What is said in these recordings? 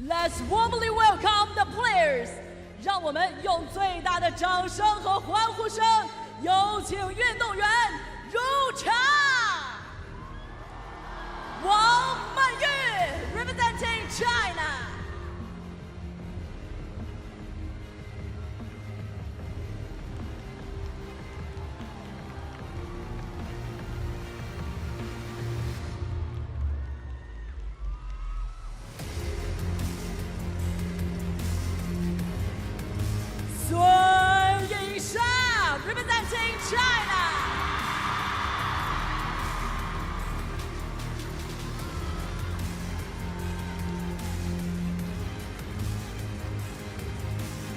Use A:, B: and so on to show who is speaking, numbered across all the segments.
A: Let's warmly welcome the players. 让我们用最大的掌声和欢呼声，有请运动员入场。王曼玉 representing China. Representing China.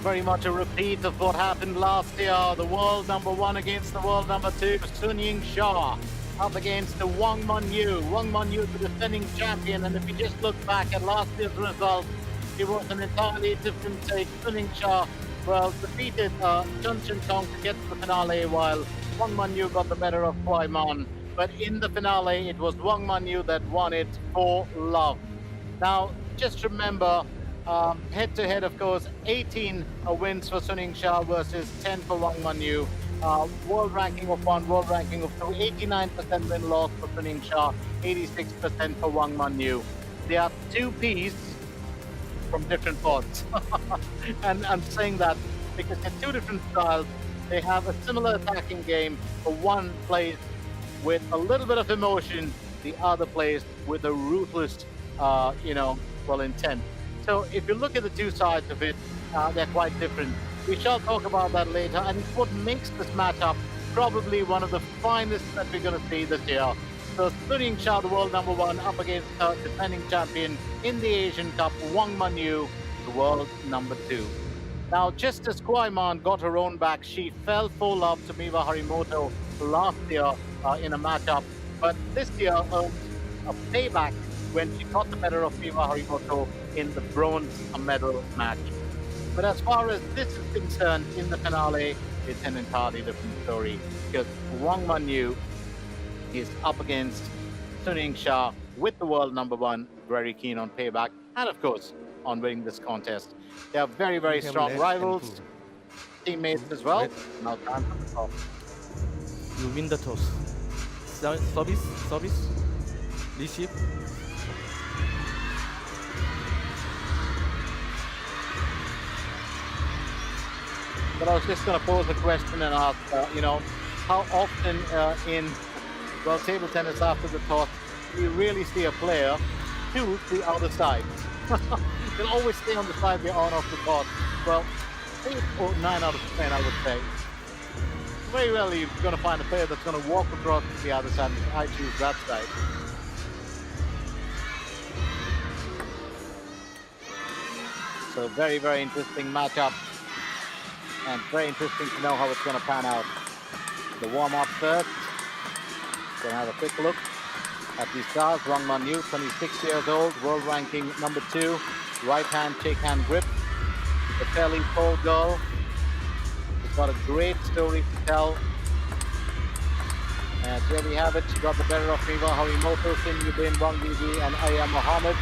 B: Very much a repeat of what happened last year. The world number one against the world number two, Sun Ying-sha, up against the Wang Man-yu. Wang Man-yu, the defending champion. And if you just look back at last year's result, it was an entirely different take. Sun Ying-sha, well, defeated Chun Chin-tong to get to the finale, while Wang Man-yu got the better of Kwai Man. But in the finale, it was Wang Man-yu that won it for love. Now, just remember, head-to-head, of course, 18 wins for Sun Ying-sha versus 10 for Wang Man-yu. World ranking of 1, world ranking of 2, 89% win-loss for Sun Ying-sha, 86% for Wang Man-yu. They are two Ps from different pots. And I'm saying that because they're two different styles. They have a similar attacking game, but one plays with a little bit of emotion, the other plays with a ruthless, intent. So if you look at the two sides of it, they're quite different. We shall talk about that later, and it's what makes this matchup probably one of the finest that we're going to see this year. So Sun Ying-sha, the world number one, up against her defending champion in the Asian Cup, Wang Man-yu, the world number two. Now, just as Kwai Man got her own back, she fell for love to Miwa Harimoto last year in a matchup, but this year earned a payback when she got the better of Miwa Harimoto in the bronze medal match. But as far as this is concerned, in the finale, it's an entirely different story, because Wang Man-yu is up against Sun Ying-sha with the world number one, very keen on payback, and of course, on winning this contest. They are very, very strong rivals, teammates as well. Now time for the toss.
C: You win the toss. Service, receive.
B: But I was just going to pose a question and ask, how often in table tennis after the toss, do you really see a player choose the other side? They'll always stay on the side they're on off the toss. Well, 8 or 9 out of 10, I would say. Very rarely you're going to find a player that's going to walk across to the other side and say, I choose that side. So very, very interesting matchup. And very interesting to know how it's going to pan out. The warm-up first. Going to have a quick look at these stars. Wang Man-yu, 26 years old, world ranking number 2. Right hand shake hand grip. A fairly tall girl. She's got a great story to tell. And there we have it. She got the better of Miwa Harimoto, Sin Yubin, Wang Bibi, and Aya Mohammed.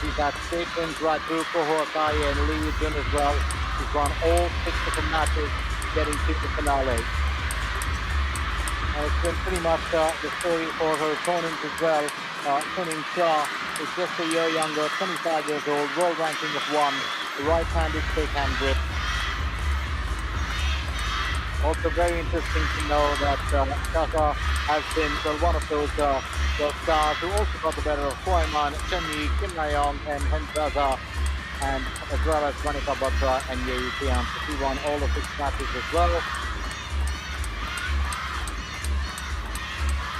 B: She's had state wins right through Koho Akai and Lee Jun as well. She's won all 6 different matches, getting to the finale. It's been pretty much the story for her opponent as well. Sun Ying-sha is just a year younger, 25 years old, world ranking of 1, right-handed shake-hand grip. Also very interesting to know that Shaka has been one of those stars who also got the better of Kwai Man, Chen Yi, Kim Na-young, and Hen Zaza, and as well as Monica Batra and Ye Tian. So she won all of 6 matches as well.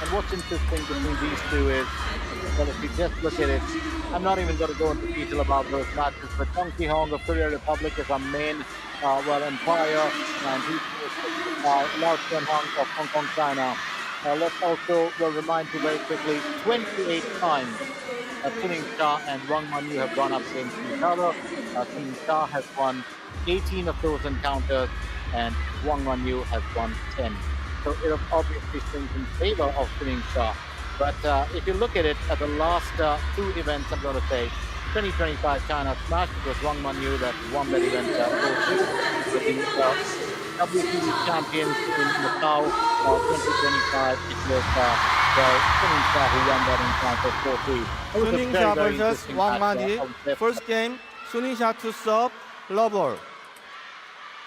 B: And what's interesting between these two is, well, if you just look at it, I'm not even going to go into detail about those matches, but Dong Ki-hong of Korea Republic is our main, umpire, and he's Lao Chen-hong of Hong Kong, China. Let's also remind you very quickly, 28 times Sun Ying-sha and Wang Man-yu have gone up against each other. Sun Ying-sha has won 18 of those encounters, and Wang Man-yu has won 10. So it obviously swings in favor of Sun Ying-sha. But if you look at it, at the last 2 events, I'm going to say, 2025 China Smash. It was Wang Manyu that won that event 4-2. But in WTD champions in Macau 2025, it was Suning Shah who won that in time for 4-3. It was a
D: Suning
B: very,
D: Shah
B: very
D: versus
B: interesting
D: Wang
B: match,
D: Manyu. First game, Suning Shah to serve, low ball.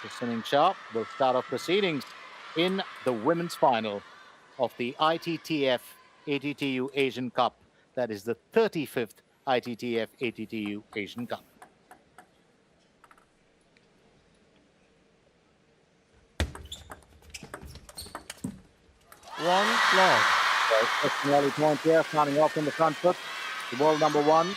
B: So Suning Shah will start off proceedings in the women's final of the ITTF-ATTU Asian Cup. That is the 35th ITTF-ATTU Asian Cup.
D: One loss.
B: So it's an early point here, starting off in the front foot. The world number one.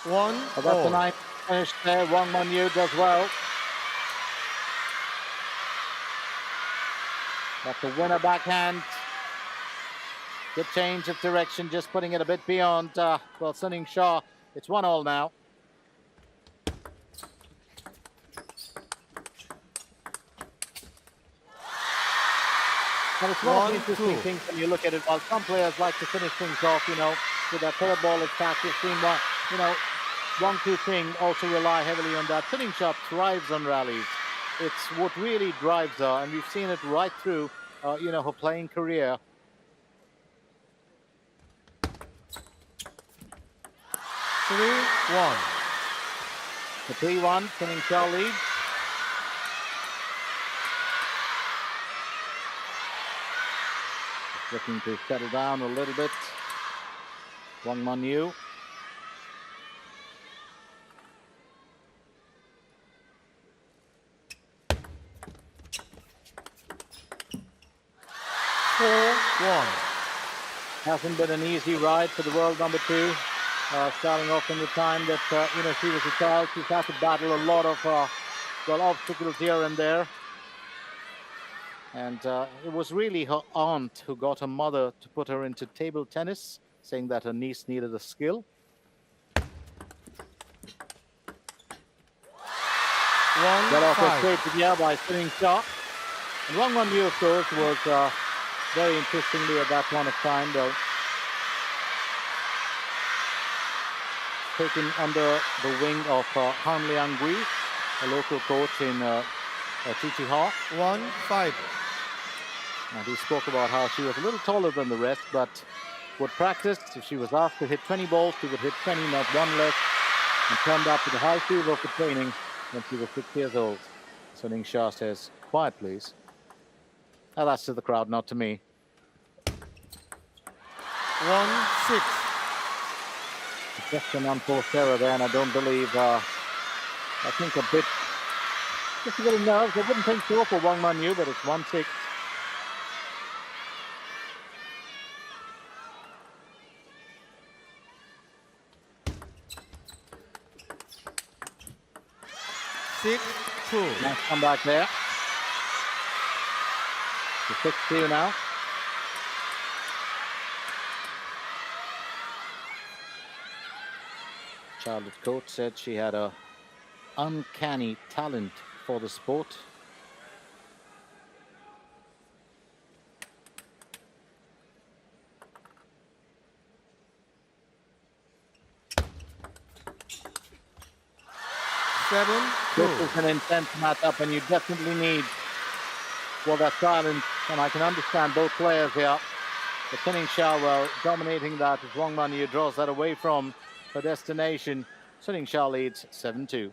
D: One
B: But that's a
D: all.
B: nice finish there. Wang Manyu does well. That's the winner backhand. Good change of direction, just putting it a bit beyond, well, Suning Shah. It's 1-1 now. And it's one of the interesting things when you look at it. While some players like to finish things off, you know, with that third ball attack, you've seen one, you know, Wang Tuting also rely heavily on that. Suning Shah thrives on rallies. It's what really drives her, and we've seen it right through, you know, her playing career.
D: 3-1.
B: The 3-1, Suning Shah leads. Just looking to settle down a little bit. Wang Manyu. Hasn't been an easy ride for the world number two. Starting off in the time that, you know, she was a child. She's had to battle a lot of, well, obstacles here and there. And it was really her aunt who got her mother to put her into table tennis, saying that her niece needed a skill. Got off her straight to the air by Suning Shah. And Wang Manyu, of course, was very interestingly at that point of time, though, taken under the wing of Han Liang Gui, a local coach in Chichiha.
D: 1-5.
B: And he spoke about how she was a little taller than the rest, but would practice. If she was asked to hit 20 balls, she would hit 20, not one less, and turned up to the high fever for training when she was 6 years old. Suning Shah says, "Quiet, please." Now that's to the crowd, not to me.
D: 1-6.
B: Just an unforced error there, and I don't believe, I think a bit, just a little nerves. I wouldn't think so for Wang Manyu, but it's 1-6. Nice comeback there. To 6-2 now. Childhood coach said she had a uncanny talent for the sport. This is an intense matchup, and you definitely need, well, that talent, and I can understand both players here. But Suning Shah, well, dominating that as Wang Manyu draws that away from her destination. Suning Shah leads 7-2.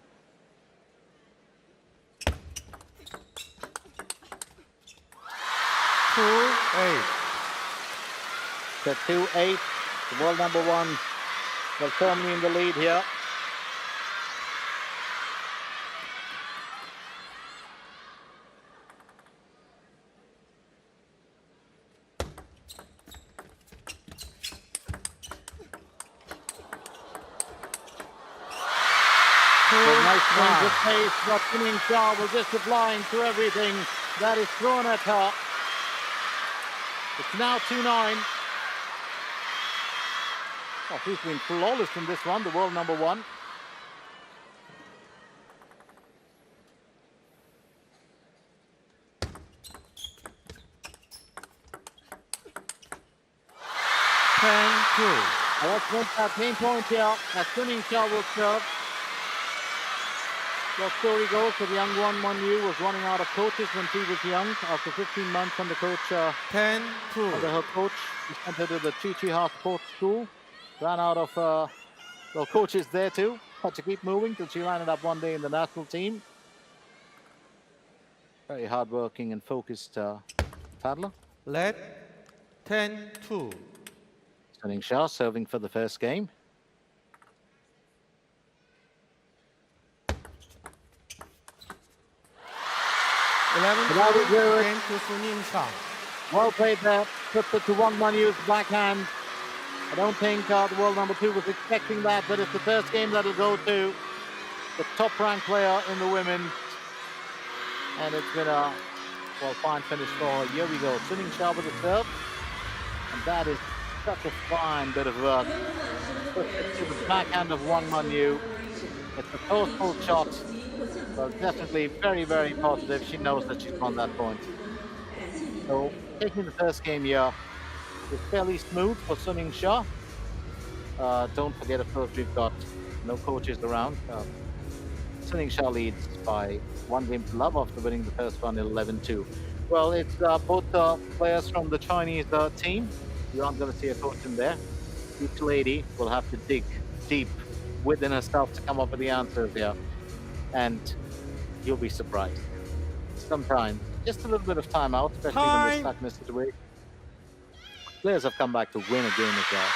B: Set 2-8. The world number one, well, firmly in the lead here. Nice change of pace, but Suning Shah was just applying to everything that is thrown at her. It's now 2-9. Oh, he's been flawless in this one, the world number one. Let's make that game point here as Suning Shah will serve. The story goes that young Wang Monyu was running out of coaches when she was young. After 15 months under coach,
D: 10-2.
B: under her coach, she sent her to the Chi Sports School. Ran out of coaches there too. Had to keep moving till she landed up one day in the national team. Very hardworking and focused paddler.
D: Let 10-2.
B: Suning Shah serving for the first game.
D: Game to Suning Shah.
B: Well played there. Puts it to Wang Manyu's backhand. I don't think the world number two was expecting that, but it's the first game that'll go to the top-ranked player in the women. And it's been a, fine finish for her. Here we go. Suning Shah with the serve. And that is such a fine bit of work. Puts it to the backhand of Wang Manyu. It's a post-pull shot. Well, definitely very, very positive. She knows that she's won that point. So, taking the first game here is fairly smooth for Suning Shah. Don't forget, of course, we've got no coaches around. Suning Shah leads by 1 game to love after winning the first one 11-2. Well, it's both players from the Chinese team. You aren't going to see a coach in there. Each lady will have to dig deep within herself to come up with the answers here. And you'll be surprised. Sometimes, just a little bit of time out, especially when they're stuck in a situation. Players have come back to win a game as well.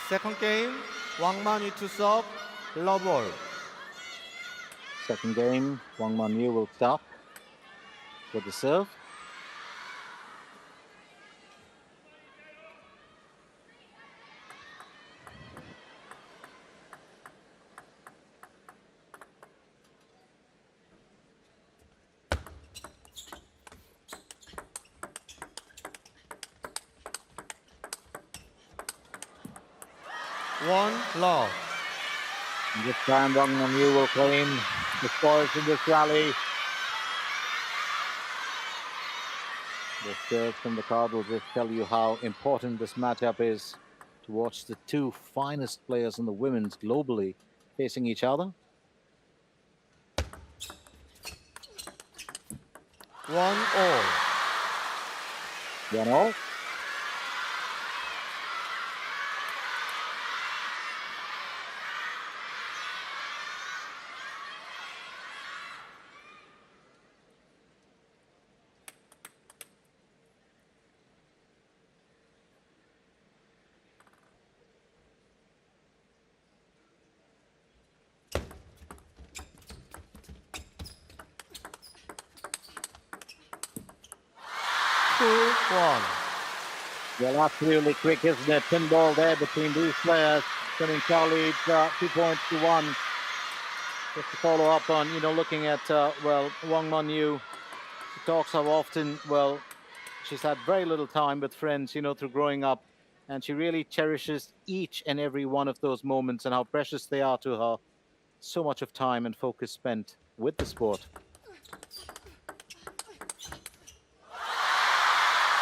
D: Second game, Wang Manyu to serve, love ball.
B: Second game, Wang Manyu will start with the serve.
D: One love.
B: This time, Wang Manyu will claim the scores in this rally. The serves from the card will just tell you how important this matchup is to watch the two finest players in the women's globally facing each other.
D: 1-all.
B: 1-all. Well, absolutely quick, isn't it? Pinball there between these players. Suning Shah leads 2 points to 1. Just to follow up on, looking at, Wang Manyu. She talks how often, she's had very little time with friends, through growing up. And she really cherishes each and every one of those moments and how precious they are to her. So much of time and focus spent with the sport.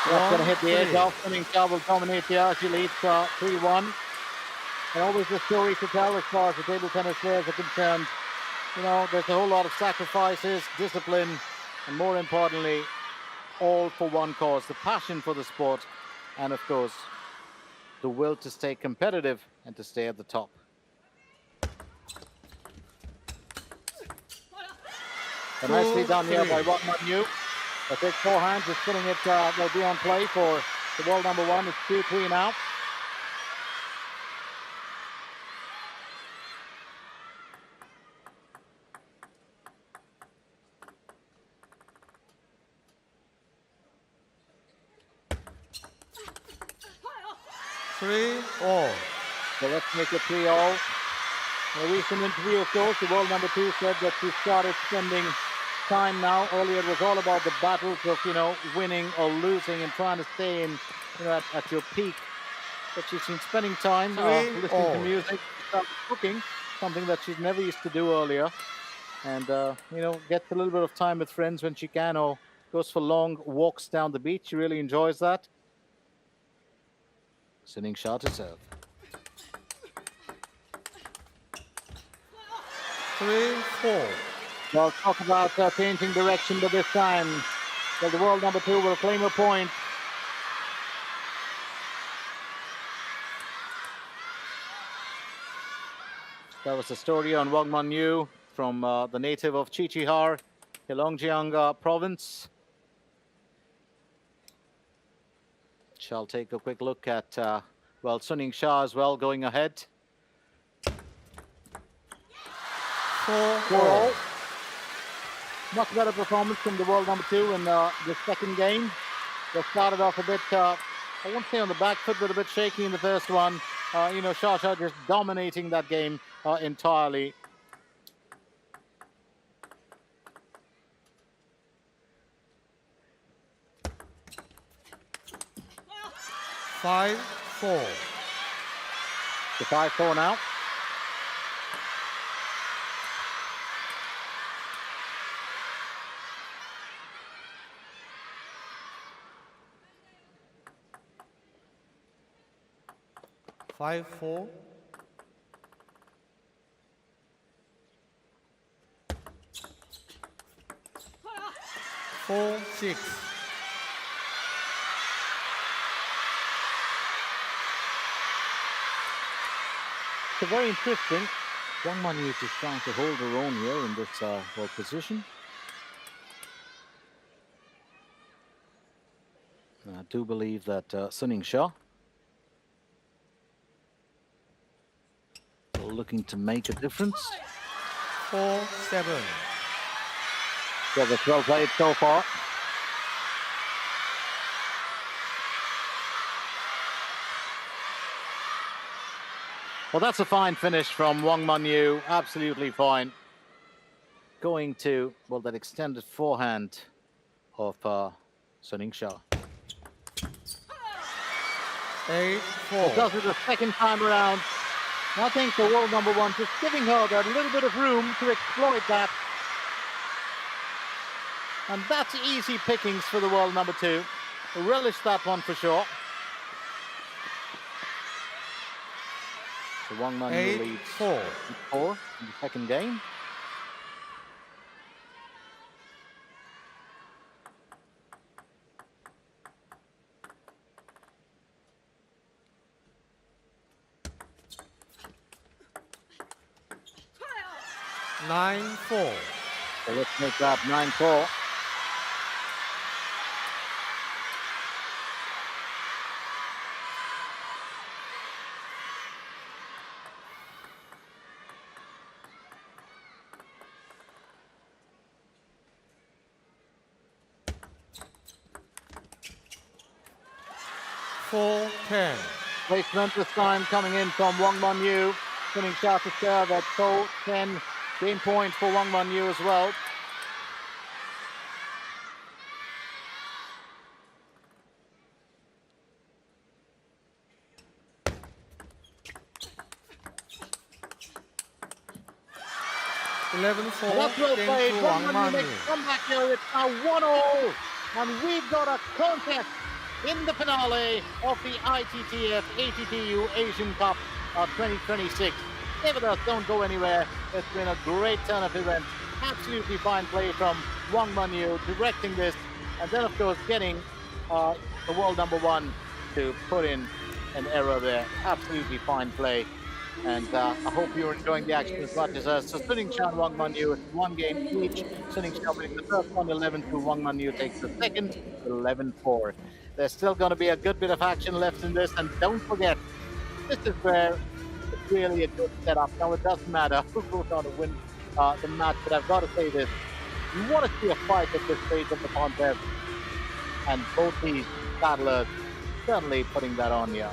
B: That's going to hit the edge off. Suning Shah will dominate here. She leads 3-1. And always a story to tell as far as the table tennis players are concerned. There's a whole lot of sacrifices, discipline, and more importantly, all for one cause, the passion for the sport, and of course, the will to stay competitive and to stay at the top. And nicely done here by Wang Manyu. A big forehand, just putting it, will be on play for the world number one. It's 2-3 now.
D: 3-all.
B: So let's make it 3-all. In a recent interview, of course, the world number 2 said that she started spending time now. Earlier, it was all about the battles of, winning or losing and trying to stay in, at your peak. But she's been spending time listening to music, cooking, something that she's never used to do earlier. And, gets a little bit of time with friends when she can, or goes for long walks down the beach. She really enjoys that. Suning Shah to serve.
D: 3-4.
B: Well, talk about changing direction, but this time, well, the world number 2 will claim a point. That was the story on Wang Man-yu from the native of Qiqihar, Heilongjiang province. Shall take a quick look at, Suning Shah as well going ahead.
D: 4-all.
B: Much better performance from the world number 2 in the second game. They started off a bit, I won't say on the back foot, but a bit shaky in the first one. Shah just dominating that game entirely.
D: Five, 4.
B: The 5-4 now.
D: Five, 4. 4-6.
B: So very interesting. Wang Man-yu is trying to hold her own here in this position. I do believe that Suning Shah looking to make a difference.
D: 4-7.
B: So the 12 played so far. Well, that's a fine finish from Wang Man-yu. Absolutely fine. Going to, well, that extended forehand of Suning Shah.
D: 8-4.
B: Does it the second time around. I think the world number 1 just giving her that little bit of room to exploit that. And that's easy pickings for the world number 2. Relish that one for sure. So Wang Man-yu leads
D: 8-4.
B: 4 in the second game.
D: Nine, 4.
B: So let's make that 9-4.
D: Four, 10.
B: Placement this time coming in from Wang Man-yu. Suning Shah to serve at 4-10. Game point for Wang Man-yu as well.
D: Eleven, 4.
B: That's well played. Wang Man-yu
D: Man-yu.
B: makes a comeback here. It's now 1-all. And we've got a contest in the finale of the ITTF-ATTU Asian Cup 2026. Stay with us, don't go anywhere. It's been a great turn of events. Absolutely fine play from Wang Man-yu directing this, and then of course getting the world number 1 to put in an error there. Absolutely fine play. And I hope you're enjoying the action as much as us. So Suning Shah and Wang Man-yu, it's one game each. Suning Shah winning the first one 11-2. Wang Man-yu takes the second 11-4. There's still going to be a good bit of action left in this, and don't forget, this is where it's really a good setup. Now it doesn't matter who goes on to win the match, but I've got to say this: you want to see a fight at this stage of the contest, and both these battlers certainly putting that on here.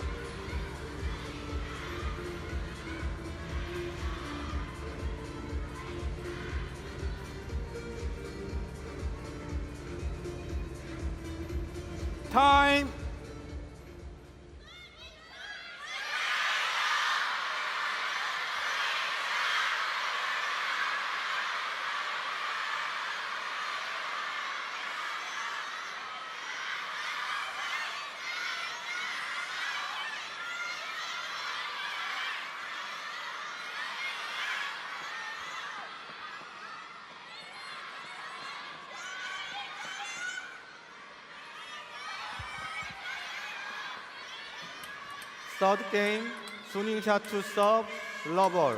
D: Time. Third game, swinging shot to serve, love ball.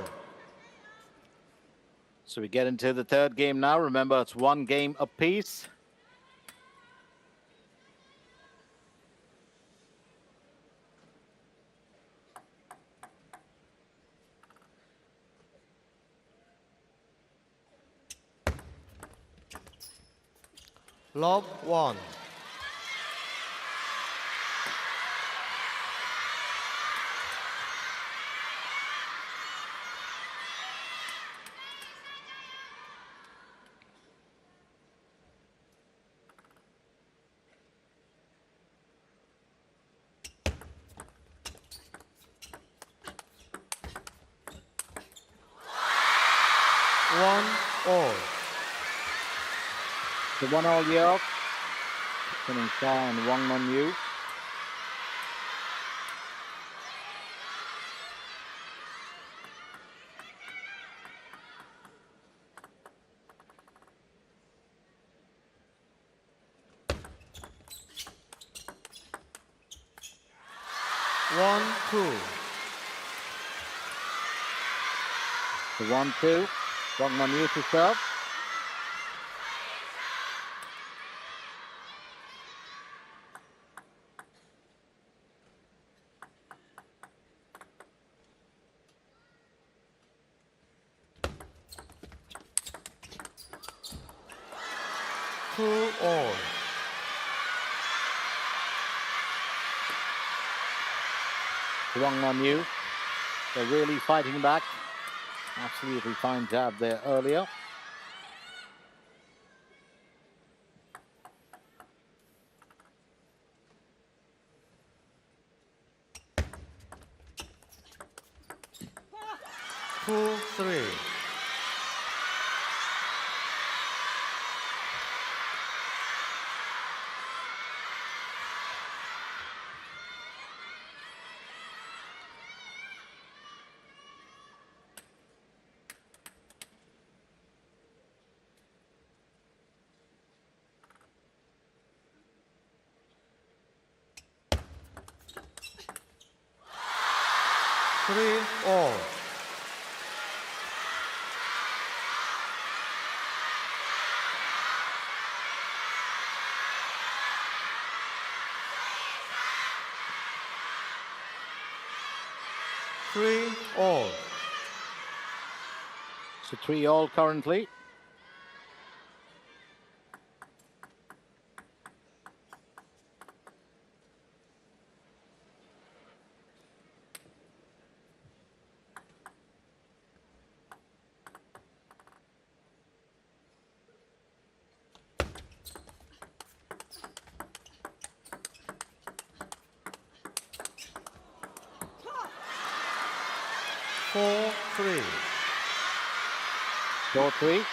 B: So we get into the third game now. Remember, it's one game apiece.
D: Love 1. One all.
B: The 1-all here. Pinning Shah and Wang Mon-yu.
D: One, two.
B: The 1-2. Wang Mon-yu to serve.
D: Two all.
B: Wang Mon-yu. They're really fighting back. Absolutely fine jab there earlier.
D: Two, three. Three all. Three all.
B: So 3-all currently.
D: Four, three.
B: 4-3.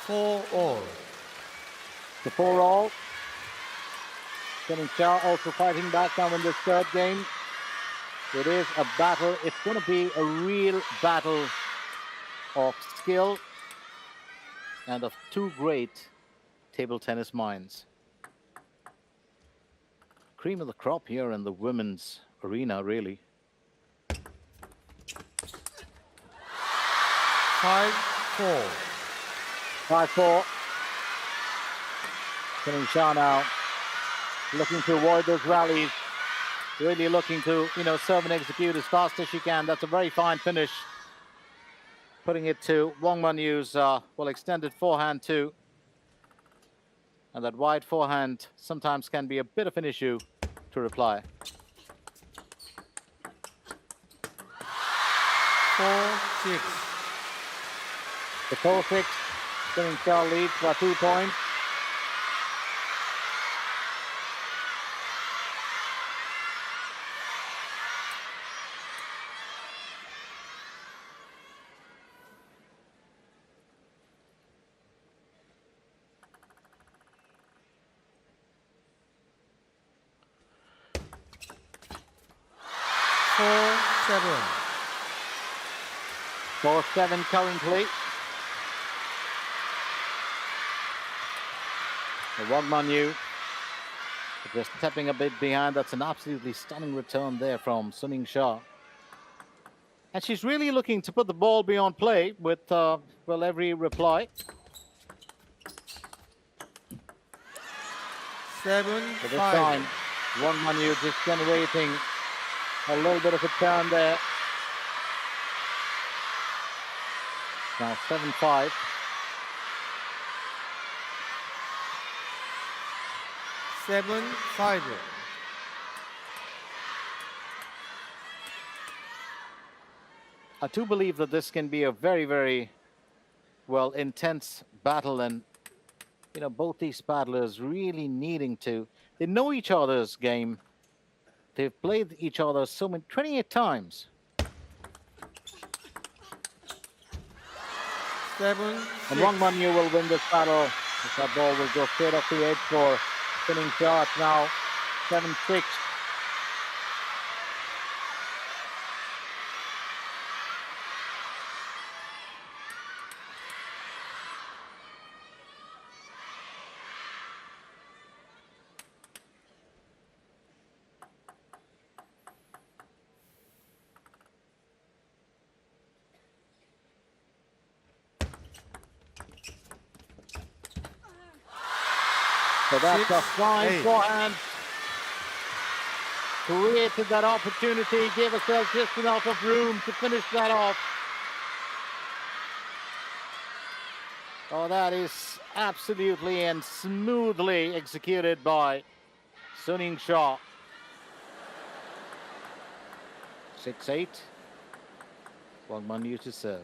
D: Four all.
B: The 4-all. Pinning Shah also fighting back now in this third game. It is a battle. It's going to be a real battle of skill and of two great table tennis minds. Cream of the crop here in the women's arena, really.
D: 5-4.
B: 5-4. Pinning Shah now looking to avoid those rallies. Really looking to, serve and execute as fast as she can. That's a very fine finish putting it to Wang Manyu's extended forehand too. And that wide forehand sometimes can be a bit of an issue to reply.
D: 4-6.
B: The 4-6, Suning Shah leads by 2 points.
D: Four-7.
B: 4-7 currently. Wang Manyu just stepping a bit behind. That's an absolutely stunning return there from Suning Shah. And she's really looking to put the ball beyond play with, every reply.
D: 7-5.
B: But this time, Wang Manyu just generating a little bit of a turn there. Now 7-5.
D: 7-5.
B: I do believe that this can be a very, very, intense battle. And, both these battlers really needing to... They know each other's game. They've played each other 28 times.
D: 7-6.
B: And Wang Manyu will win this battle. If that ball will go straight off the edge for Suning Shah. It's now 7-6. So that's a fine forehand. Created that opportunity, gave herself just enough of room to finish that off. Oh, that is absolutely and smoothly executed by Suning Shah. 6-8. Wang Manyu to serve.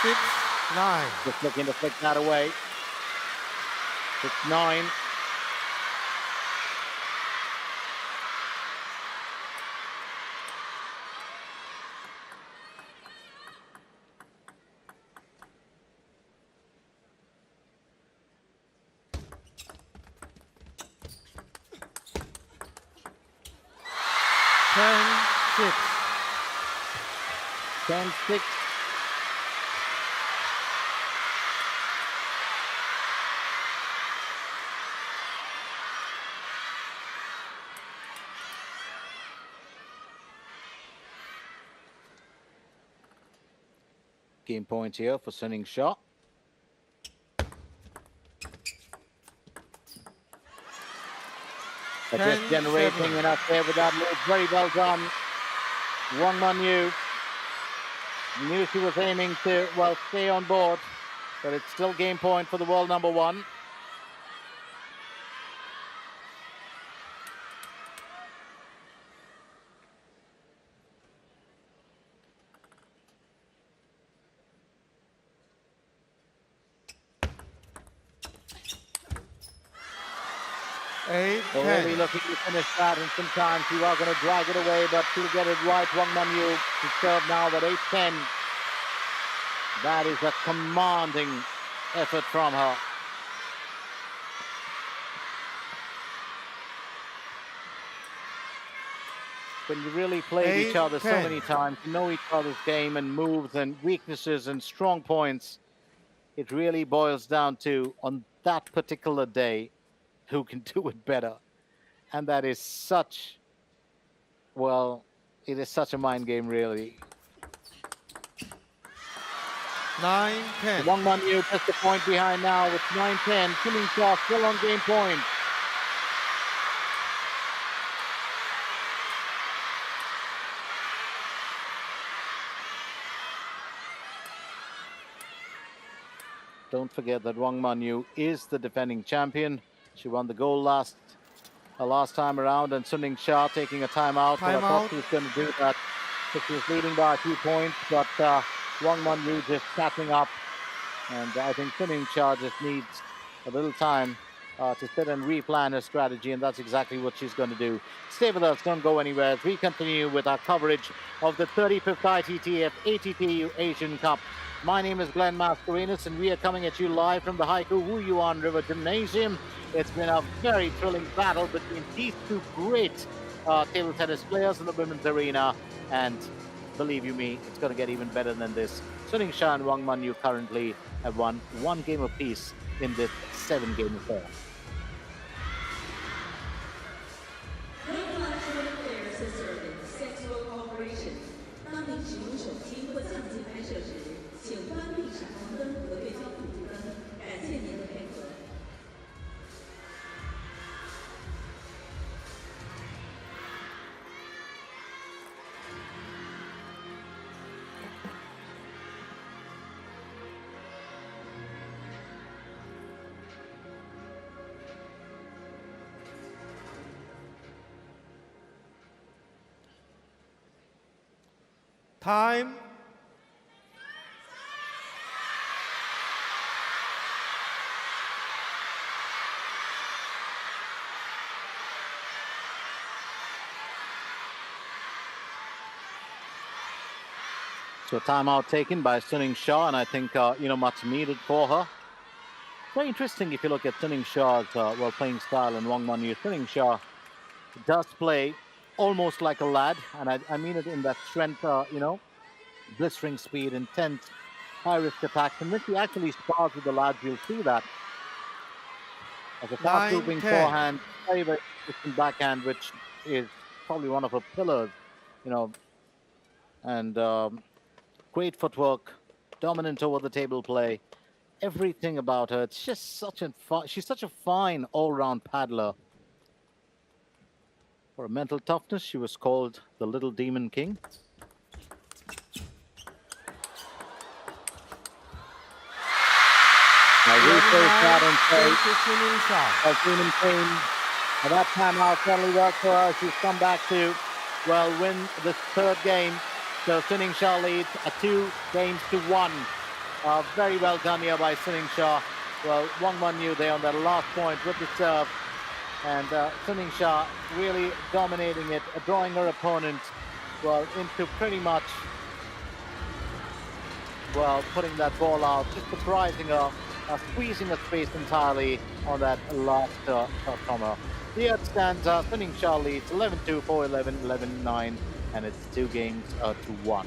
D: Six, 9.
B: Just looking to flick that away. 6-9.
D: Ten, 6.
B: 10-6. Game point here for Suning Shah. But just generating enough there with that move. Very well done. Wang Manyu knew she was aiming to, stay on board. But it's still game point for the world number 1. Already looking to finish that, and sometimes you are going to drag it away, but she'll get it right. Wang Manyu to serve now at 8-10. That is a commanding effort from her. When you really play each other so many times, you know each other's game and moves and weaknesses and strong points, it really boils down to, on that particular day, who can do it better. And that is such, it is such a mind game, really.
D: 9-10.
B: Wang Manyu just a point behind now with 9-10. Suning Shah still on game point. Don't forget that Wang Manyu is the defending champion. She won the gold last time around, and Suning Shah taking a timeout. Well, I thought she was going to do that if she was leading by a few points, but Wang Manyu just catching up, and I think Suning Shah just needs a little time to sit and replan her strategy, and that's exactly what she's going to do. Stay with us, don't go anywhere as we continue with our coverage of the 35th ITTF-ATTU Asian Cup. My name is Glenn Mascarenas, and we are coming at you live from the Haiku Wu Yuan River Gymnasium. It's been a very thrilling battle between these two great table tennis players in the women's arena, and believe you me, it's going to get even better than this. Suning Shah and Wang Manyu currently have won one game apiece in this 7-game affair.
D: Time.
B: So a timeout taken by Suning Shah, and I think, much needed for her. Very interesting if you look at Suning Shah's playing style and Wang Manyu. Suning Shah does play almost like a lad, and I mean it in that strength, blistering speed, intense, high-risk attacks. And when she actually spars with the lads, you'll see that. As a fast-moving forehand, very, very consistent backhand, which is probably one of her pillars, and great footwork, dominant over the table play. Everything about her, it's just she's such a fine all-round paddler. For her mental toughness, she was called the Little Demon King. Now rephrase that and say, Demon King. And that timeout certainly worked for her. She's come back to, win this 3rd game. So Suning Shah leads 2-1. Very well done here by Suning Shah. Well, Wang Manyu there on that last point with the serve. And Suning Shah really dominating it, drawing her opponent, into pretty much, putting that ball out, just surprising her, squeezing her space entirely on that last shot from her. Here it stands, Suning Shah leads 11-2, 4-11, 11-9, and it's 2-1.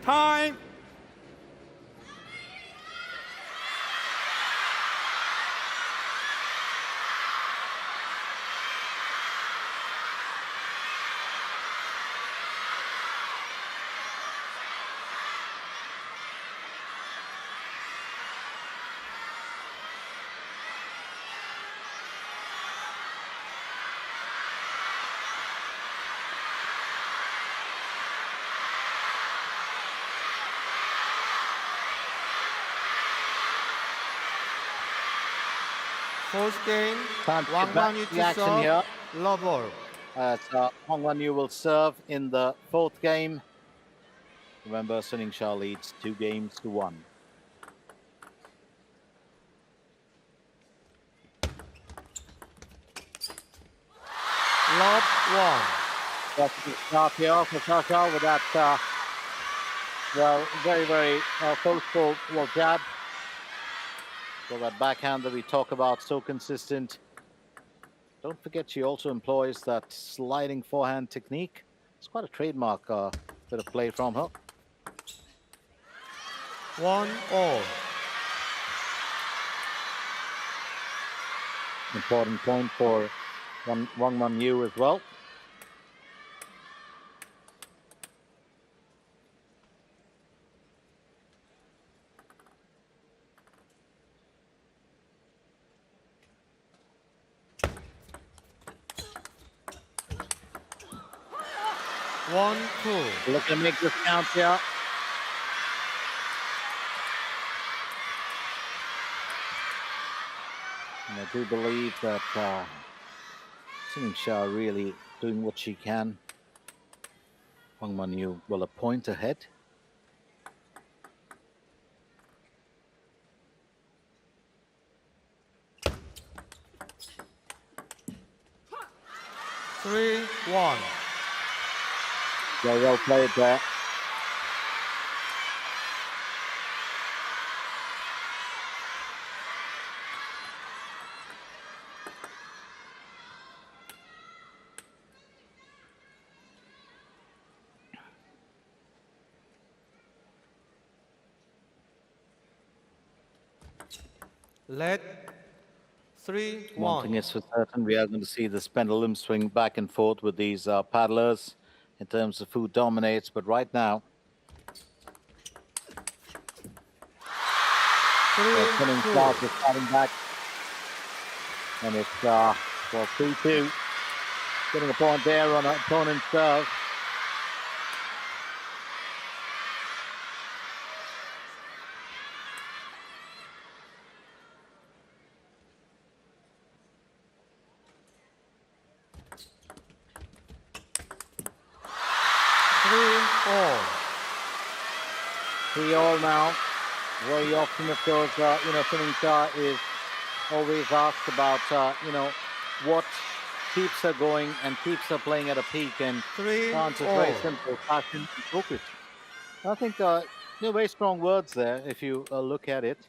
D: Time. Fourth game, Wang Manyu to serve, love ball.
B: Wang Manyu will serve in the 4th game. Remember, Suning Shah leads 2-1.
D: Love 1.
B: That's the start here for Shah with that, very, very forceful jab. So that backhand that we talk about, so consistent. Don't forget, she also employs that sliding forehand technique. It's quite a trademark bit of play from her.
D: 1-all.
B: Important point for Wang Manyu as well.
D: 1-2.
B: Looking to make this count here. And I do believe that Suning Shah really doing what she can. Wang Manyu will a point ahead.
D: Three, 1.
B: Very well played there.
D: Let 3-1.
B: One thing is for certain, we are going to see this pendulum swing back and forth with these paddlers in terms of who dominates. But right now, Suning Shah is starting back, and it's for 3-2, getting a point there on an opponent's serve. Three all now. Very often, of course, Suning Shah is always asked about, what keeps her going and keeps her playing at a peak. And the answer is very simple: passion and focus. I think very strong words there if you look at it.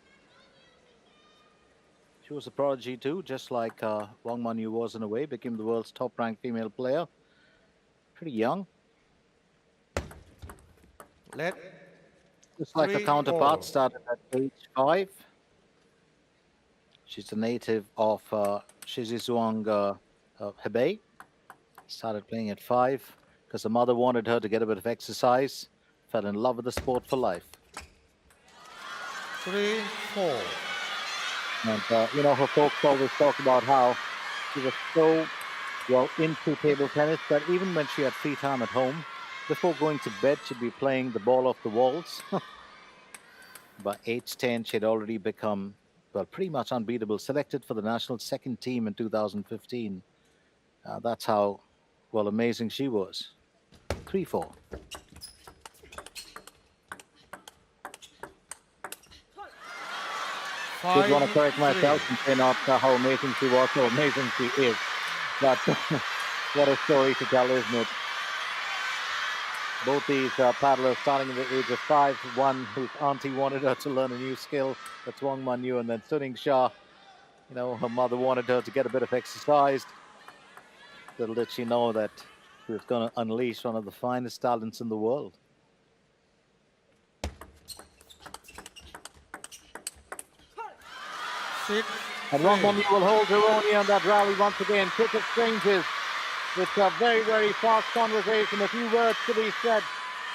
B: She was a prodigy too, just like Wang Manyu was in a way, became the world's top-ranked female player. Pretty young. Just like her counterpart, started at age 5. She's a native of Shijiazhuang, Hebei. Started playing at 5 because her mother wanted her to get a bit of exercise. Fell in love with the sport for life.
D: 3-4.
B: And, her folks always talk about how she was so well into table tennis that even when she had free time at home, before going to bed, she'd be playing the ball off the walls. By age 10, she'd already become, well, pretty much unbeatable. Selected for the national second team in 2015. That's how, well, amazing she was. 3-4. I did want to correct myself and say not how amazing she was, how amazing she is. But what a story to tell, isn't it? Both these paddlers starting at the age of 5. One whose auntie wanted her to learn a new skill, that's Wang Manyu, and then Suning Shah. Her mother wanted her to get a bit of exercise. Little did she know that she was going to unleash one of the finest talents in the world. And Wang Manyu will hold her own here on that rally once again. Cricket strangers. It's a very, very fast conversation. A few words to be said,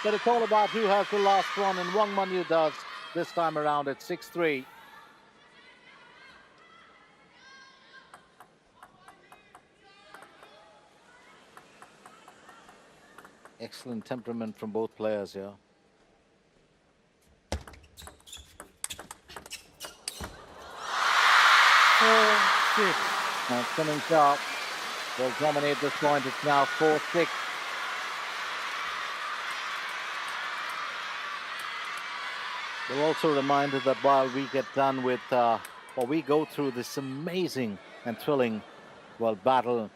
B: but it's all about who has the last one, and Wang Manyu does this time around at 6-3. Excellent temperament from both players here. Now Suning Shah will dominate this point. It's now 4-6. We're also reminded that while we get done with, or we go through this amazing and thrilling, battle,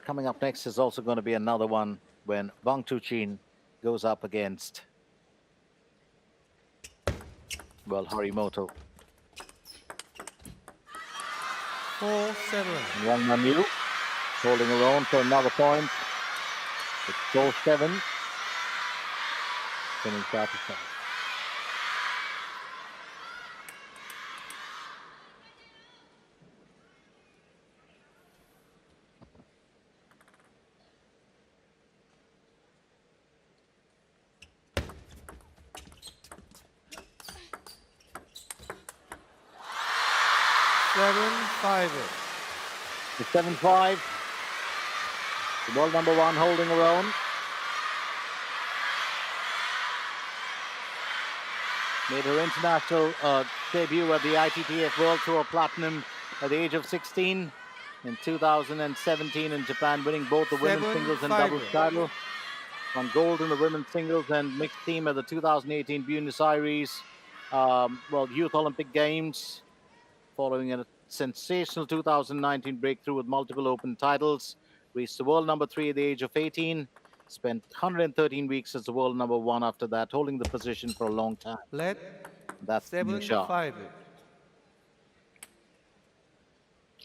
B: coming up next is also going to be another one when Wang Tuqin goes up against, Horimoto.
D: 4-7.
B: Wang Manyu holding her own for another point. It's 4-7. Suning Shah to serve. It's 7-5. The world number 1 holding her own. Made her international debut at the ITTF World Tour Platinum at the age of 16 in 2017 in Japan, winning both the women's singles and doubles title. Won gold in the women's singles and mixed team at the 2018 Buenos Aires Youth Olympic Games, following a sensational 2019 breakthrough with multiple open titles. Reached the world number 3 at the age of 18. Spent 113 weeks as the world number 1 after that, holding the position for a long time. That's
D: 7-5.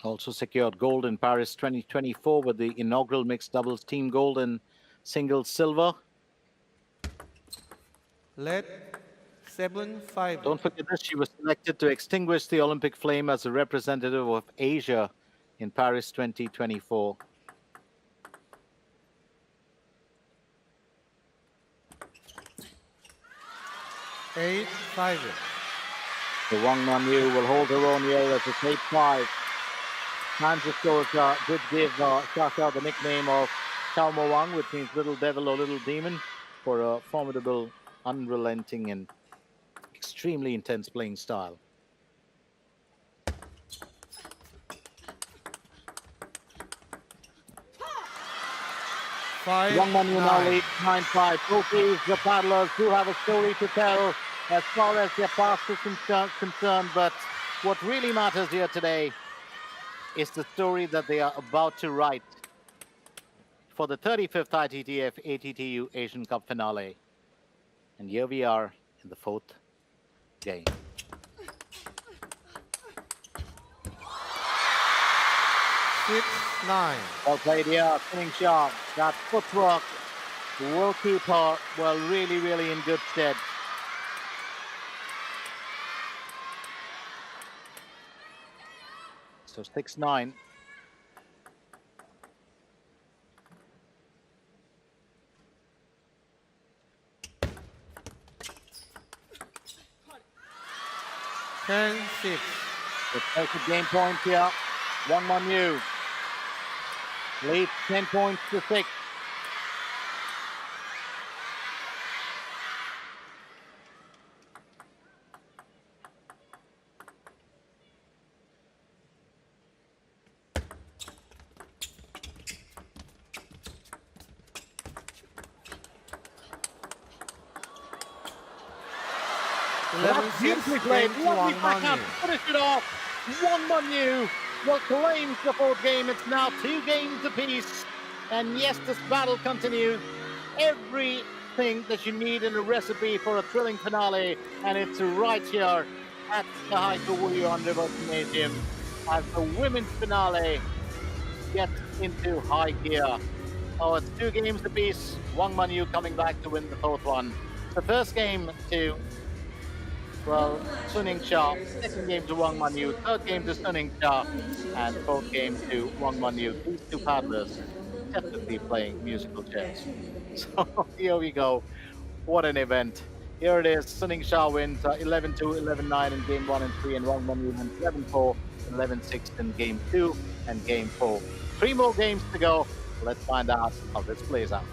B: Also secured gold in Paris 2024 with the inaugural mixed doubles team gold and singles silver.
D: 7-5.
B: Don't forget this, she was selected to extinguish the Olympic flame as a representative of Asia in Paris 2024.
D: Eight, 5.
B: The Wang Manyu will hold her own here as it's 8-5. Fans, of course, did give Shasha the nickname of Chao Mo Wang, which means little devil or little demon, for a formidable, unrelenting, and extremely intense playing style. Wang Manyu now leads 9-5. Both these the paddlers do have a story to tell as far as their past is concerned, but what really matters here today is the story that they are about to write for the 35th ITTF-ATTU Asian Cup finale. And here we are in the 4th game.
D: Six, 9.
B: Well played here, spinning shot. That footwork will keep her, well, really, really in good stead. So 6-9.
D: Ten, 6.
B: Let's take a game point here. Wang Manyu leads 10 points to 6. That's beautifully played. Lovely backhand. Finish it off. Wang Manyu will claim the 4th game. It's now 2 games apiece. And yes, this battle continues. Everything that you need in a recipe for a thrilling finale. And it's right here at the Haiku on River Gymnasium as the women's finale gets into high gear. Oh, it's 2 games apiece. Wang Manyu coming back to win the 4th one. The first game to Suning Shah, 2nd game to Wang Manyu, 3rd game to Suning Shah, and 4th game to Wang Manyu. These 2 paddlers definitely playing musical chairs. So here we go. What an event. Here it is. Suning Shah wins 11-2, 11-9 in game 1 and 3, and Wang Manyu wins 11-4 and 11-6 in game 2 and game 4. 3 more games to go. Let's find out how this plays out.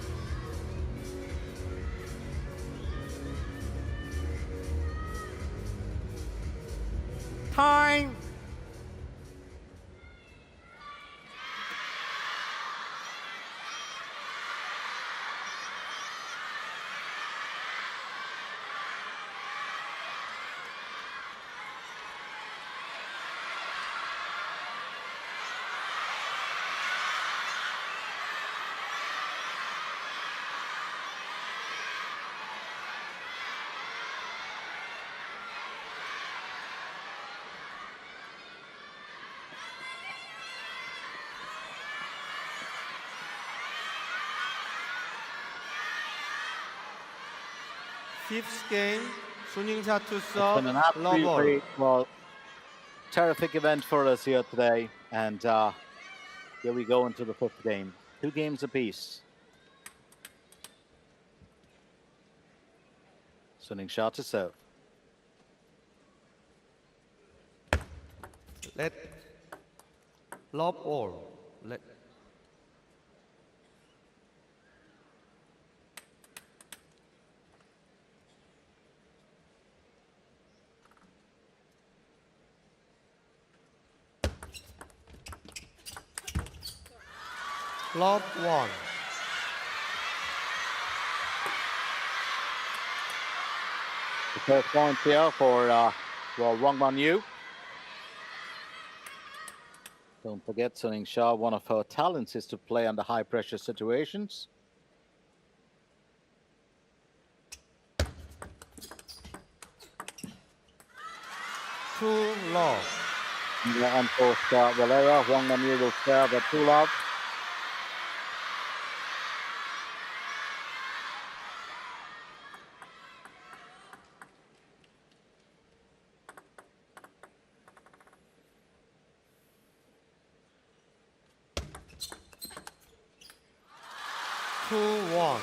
D: Time. Fifth game, Suning-Shah to
B: It's
D: serve,
B: been an absolutely terrific event for us here today, and here we go into the 5th game. 2 games apiece. Suning-Shah to serve.
D: Let lob all. Let Love 1.
B: The first point here for Wang Man-yu. Don't forget, Suning Shah, one of her talents is to play under high-pressure situations.
D: Two love.
B: In the unforced Valera, Wang Man-yu will serve at 2-love.
D: Two one.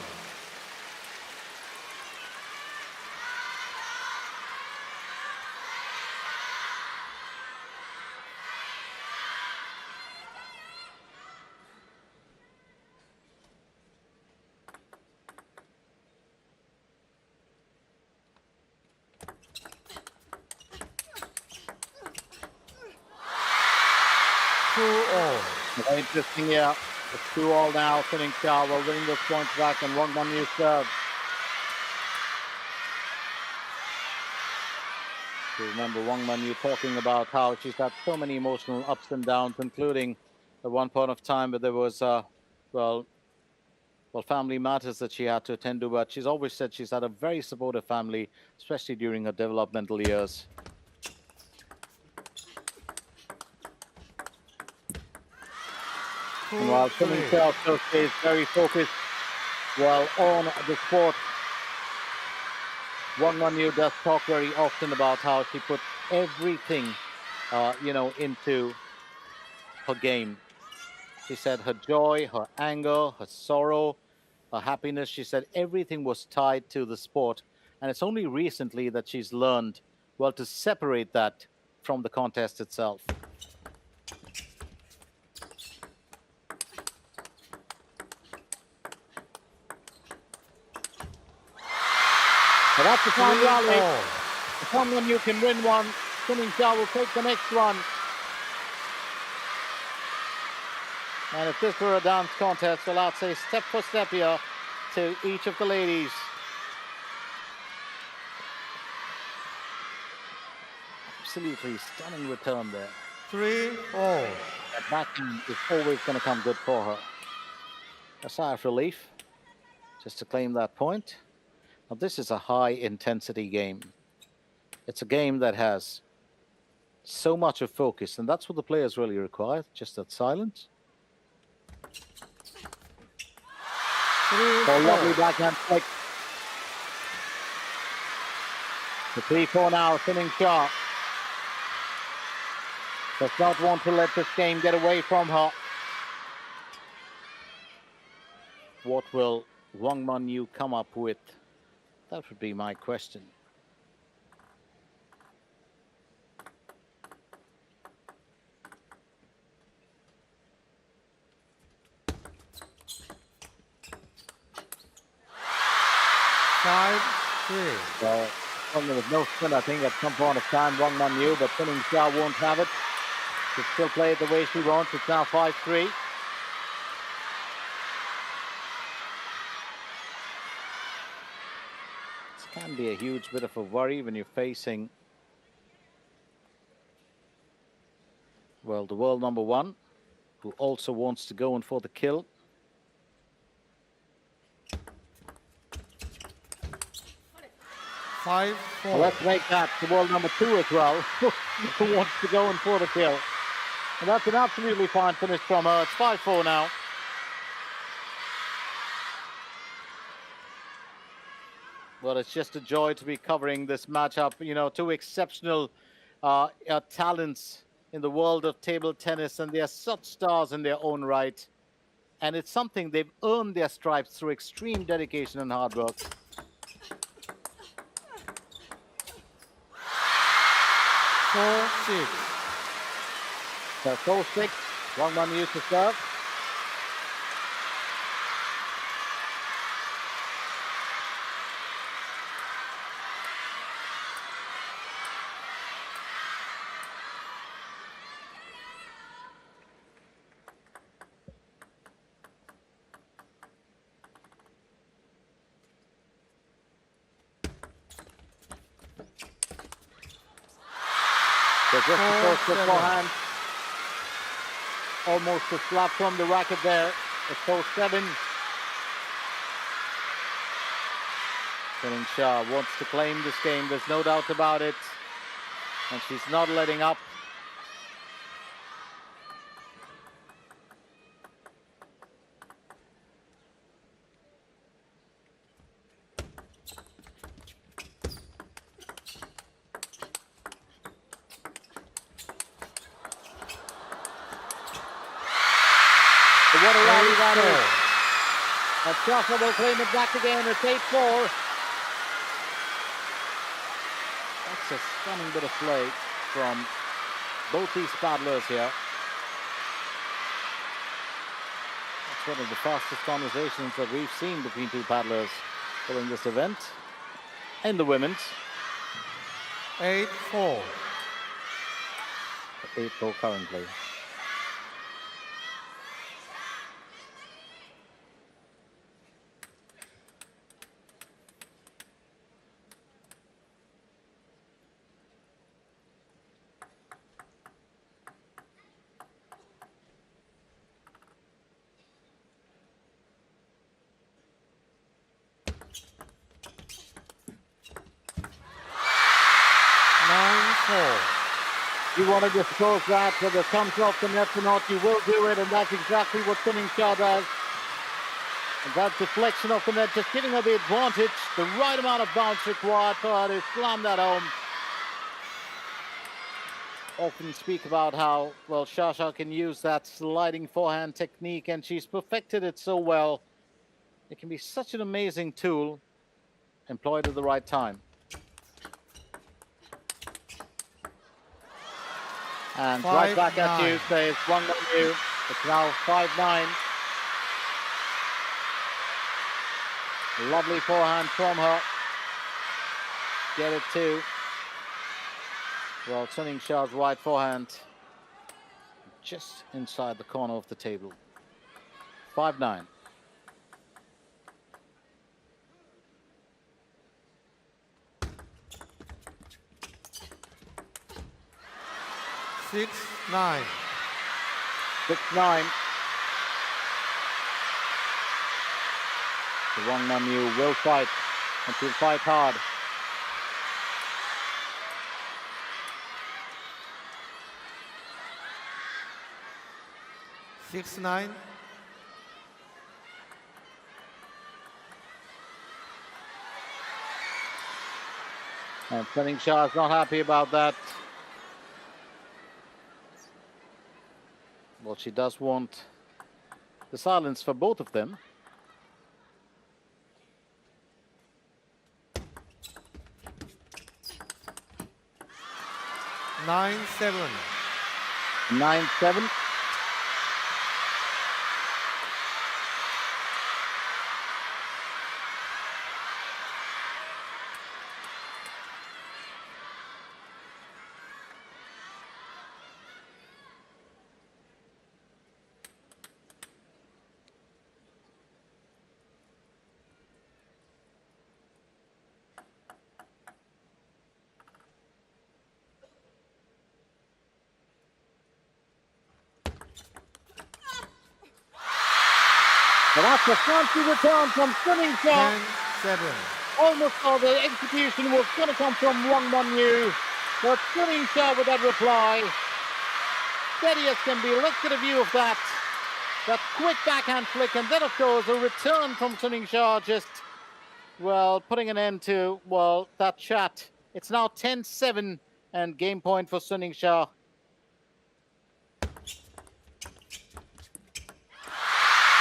D: Two all.
B: Very interesting here. It's 2-all now. Suning Shah will win this point back and Wang Man-yu serve. So remember Wang Man-yu talking about how she's had so many emotional ups and downs, including at one point of time where there was, well, family matters that she had to attend to, but she's always said she's had a very supportive family, especially during her developmental years. And while Suning Shah still stays very focused, well, on the sport, Wang Man-yu does talk very often about how she puts everything, into her game. She said her joy, her anger, her sorrow, her happiness, she said everything was tied to the sport. And it's only recently that she's learned, well, to separate that from the contest itself. So that's the time rally. If someone you can win one, Suning Shah will take the next one. And if this were a dance contest, well, I'd say step for step here to each of the ladies. Absolutely stunning return there.
D: 3-all.
B: That backhand is always going to come good for her. A sigh of relief just to claim that point. Now, this is a high-intensity game. It's a game that has so much of focus, and that's what the players really require, just that silence. Oh, lovely backhand flick. The 3-4 now, Suning Shah does not want to let this game get away from her. What will Wang Man-yu come up with? That would be my question. Well, there was no spin, I think, at some point of time, Wang Man-yu, but Suning Shah won't have it. She'll still play it the way she wants. It's now 5-3. This can be a huge bit of a worry when you're facing, well, the world number one, who also wants to go in for the kill.
D: Well,
B: let's make that the world number two as well, who wants to go in for the kill. And that's an absolutely fine finish from her. It's 5-4 now. Well, it's just a joy to be covering this matchup. You know, two exceptional talents in the world of table tennis, and they are such stars in their own right. And it's something they've earned their stripes through extreme dedication and hard work.
D: 4-6.
B: So 4-6, Wang Man-yu to serve. So just before the
D: 4-7.
B: forehand, almost a slap from the racket there. It's 4-7. Suning Shah wants to claim this game, there's no doubt about it. And she's not letting up. What a rally that is. And Shah will claim it back again. It's 8-4. That's a stunning bit of play from both these paddlers here. That's one of the fastest conversations that we've seen between two paddlers during this event. In the women's.
D: 8-4.
B: 8-4 currently. You want to dispose that, whether it comes off the net or not, you will do it, and that's exactly what Suning Shah does. And that deflection off the net, just giving her the advantage, the right amount of bounce required for her to slam that home. Often speak about how, well, Shah can use that sliding forehand technique, and she's perfected it so well. It can be such an amazing tool, employed at the right time. And right back at you, says Wang Manyu. It's now 5-9. Lovely forehand from her. Get it too. Well, Suning Shah's right forehand just inside the corner of the table. 5-9.
D: Six, 9.
B: 6-9. So Wang Manyu will fight, and she'll fight hard.
D: Six, 9.
B: And Suning Shah is not happy about that. Well, she does want the silence for both of them.
D: Nine, 7.
B: 9-7. But that's a fancy return from Suning Shah.
D: 10-7.
B: Almost thought the execution was going to come from Wang Manyu. But Suning Shah with that reply. Steady as can be. Let's get a view of that. That quick backhand flick. And then, of course, a return from Suning Shah. Just, well, putting an end to, well, that chat. It's now 10-7 and game point for Suning Shah.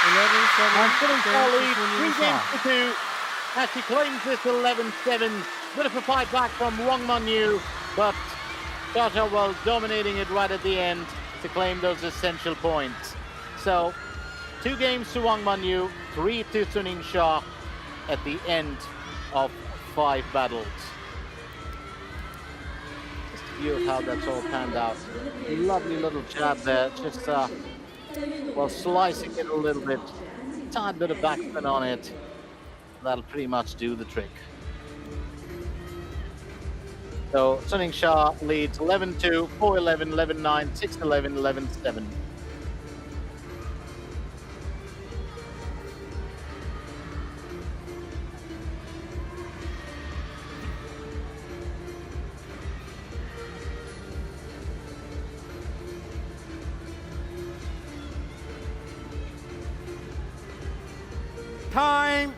D: 11-7.
B: And Suning Shah leads
D: Suning
B: 3 games
D: Shah.
B: to 2 as she claims this 11-7. Bit of a fight back from Wang Manyu, but Shah well dominating it right at the end to claim those essential points. So 2 games to Wang Manyu, 3 to Suning Shah at the end of 5 battles. Just a view of how that's all panned out. Lovely little jab there, just well, slicing it a little bit, tiny bit of backspin on it. That'll pretty much do the trick. So Suning Shah leads 11-2, 4-11, 11-9, 6-11, 11-7.
D: Time.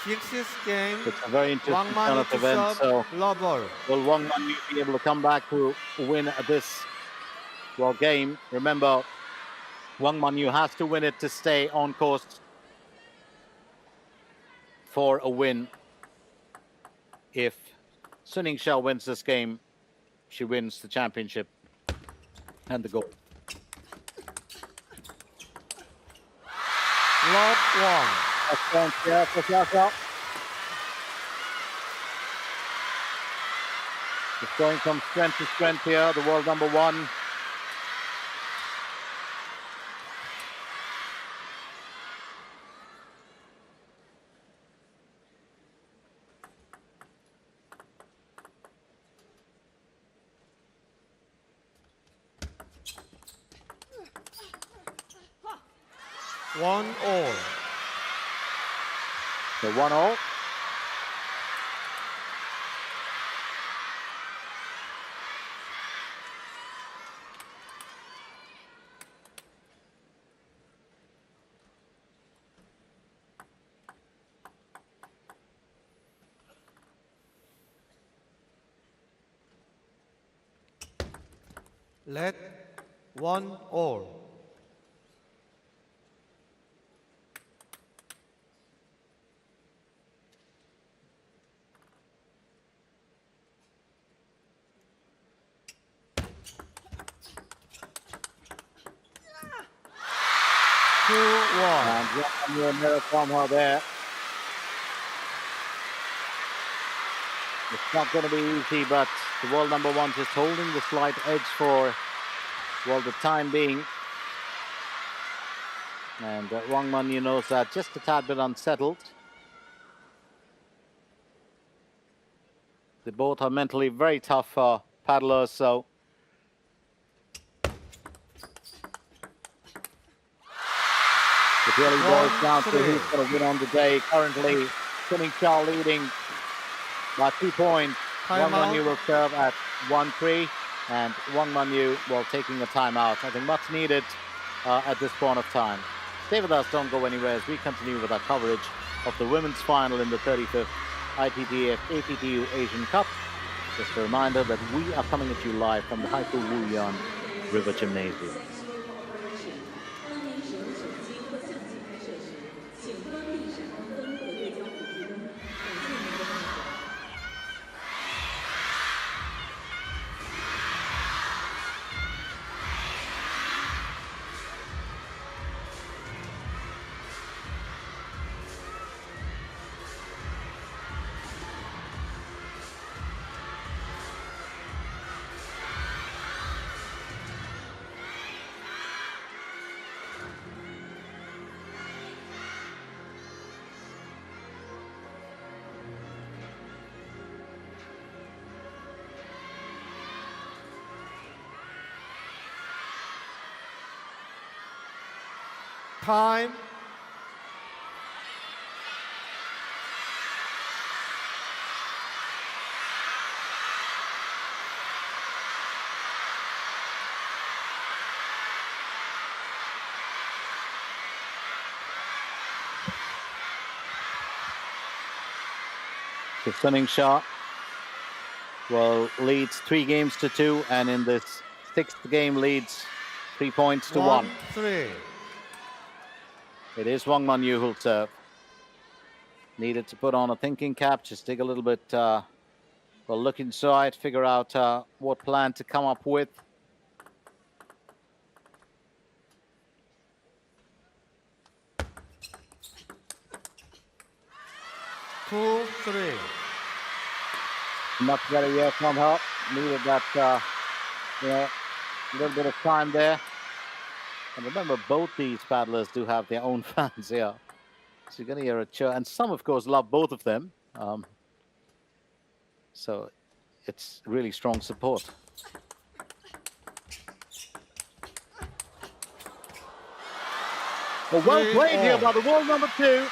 D: Sixth game.
B: It's a very interesting
D: Wang Man
B: turn
D: need
B: of
D: to
B: events.
D: serve.
B: So
D: Low ball.
B: will Wang Man be able to come back to win this game? Remember, Wang Man has to win it to stay on course for a win. If Suning Shah wins this game, she wins the championship and the gold.
D: Lob one.
B: Excellent, yeah, for Shah. It's going from strength to strength here, the world number one.
D: One all.
B: So 1-0.
D: Let 1 all.
B: And one mirror from her there. It's not going to be easy, but the world number one just holding the slight edge for, well, the time being. And Wang Man knows that, just a tad bit unsettled. They both are mentally very tough paddlers, so it really boils down to who's going to win on the day. Currently, Suning Shah leading by 2 points. Wang Man will serve at 1-3, and Wang Man will taking a timeout. I think much needed at this point of time. Stay with us, don't go anywhere as we continue with our coverage of the women's final in the 35th ITTF-ATTU Asian Cup. Just a reminder that we are coming at you live from the Haikou Wuyan River Gymnasium.
D: Time.
B: So Suning Shah leads 3 games to 2, and in this 6th game leads 3 points to 1.
D: 3.
B: It is Wang Manyu who'll serve. Needed to put on a thinking cap, just dig a little bit, well, look inside, figure out what plan to come up with.
D: Two, three.
B: Much better here from her. Needed that, a little bit of time there. And remember, both these paddlers do have their own fans here. So you're going to hear a cheer. And some, of course, love both of them. So it's really strong support. Well played here by the world number 2.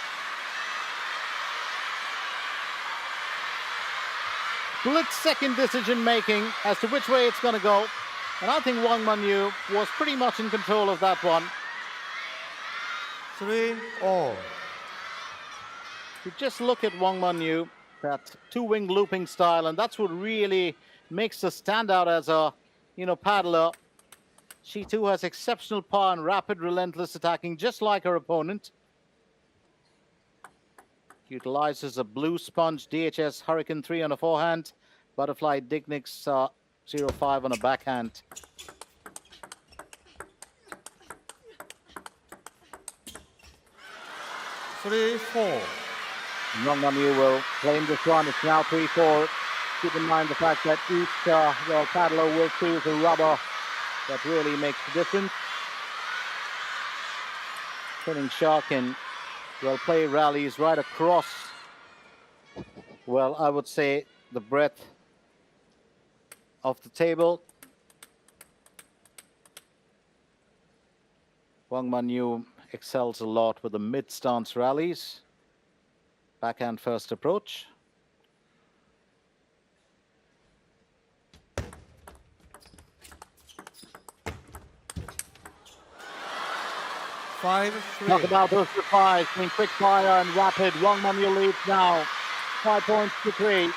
B: Split-second decision-making as to which way it's going to go. And I think Wang Manyu was pretty much in control of that one.
D: 3-all.
B: You just look at Wang Manyu, that two-wing looping style, and that's what really makes her stand out as a, paddler. She too has exceptional power and rapid, relentless attacking, just like her opponent. Utilizes a blue sponge DHS Hurricane 3 on a forehand, butterfly Dignix 05 on a backhand.
D: 3-4.
B: Wang Manyu will claim this one. It's now 3-4. Keep in mind the fact that each paddler will choose a rubber that really makes a difference. Spinning Shark and will play rallies right across, well, I would say the breadth of the table. Wang Manyu excels a lot with the mid-stance rallies. Backhand first approach. Talk about those replies being quick fire and rapid. Wang Manyu leads now. 5 points to 3.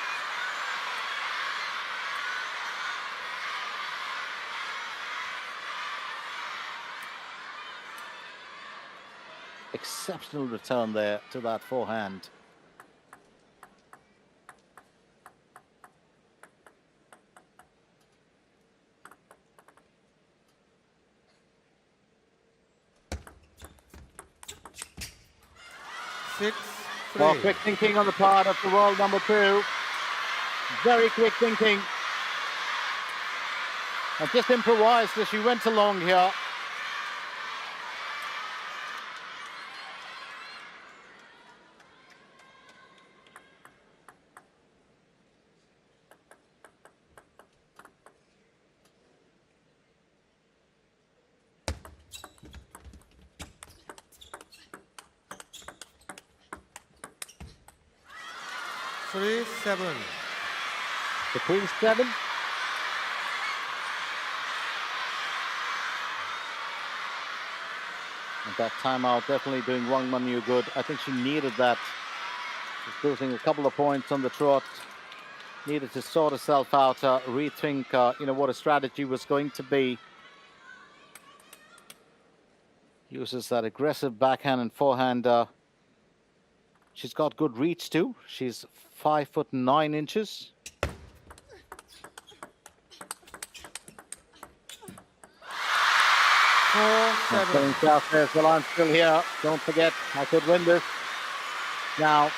B: Exceptional return there to that forehand. Well, quick thinking on the part of the world number 2. Very quick thinking. And just improvised as she went along here.
D: The
B: 3-7. And that timeout definitely doing Wang Manyu good. I think she needed that. She's losing a couple of points on the trot. Needed to sort herself out, rethink, what a strategy was going to be. Uses that aggressive backhand and forehand. She's got good reach too. She's 5'9". South there, well, I'm still here. Don't forget, I could win this. Now,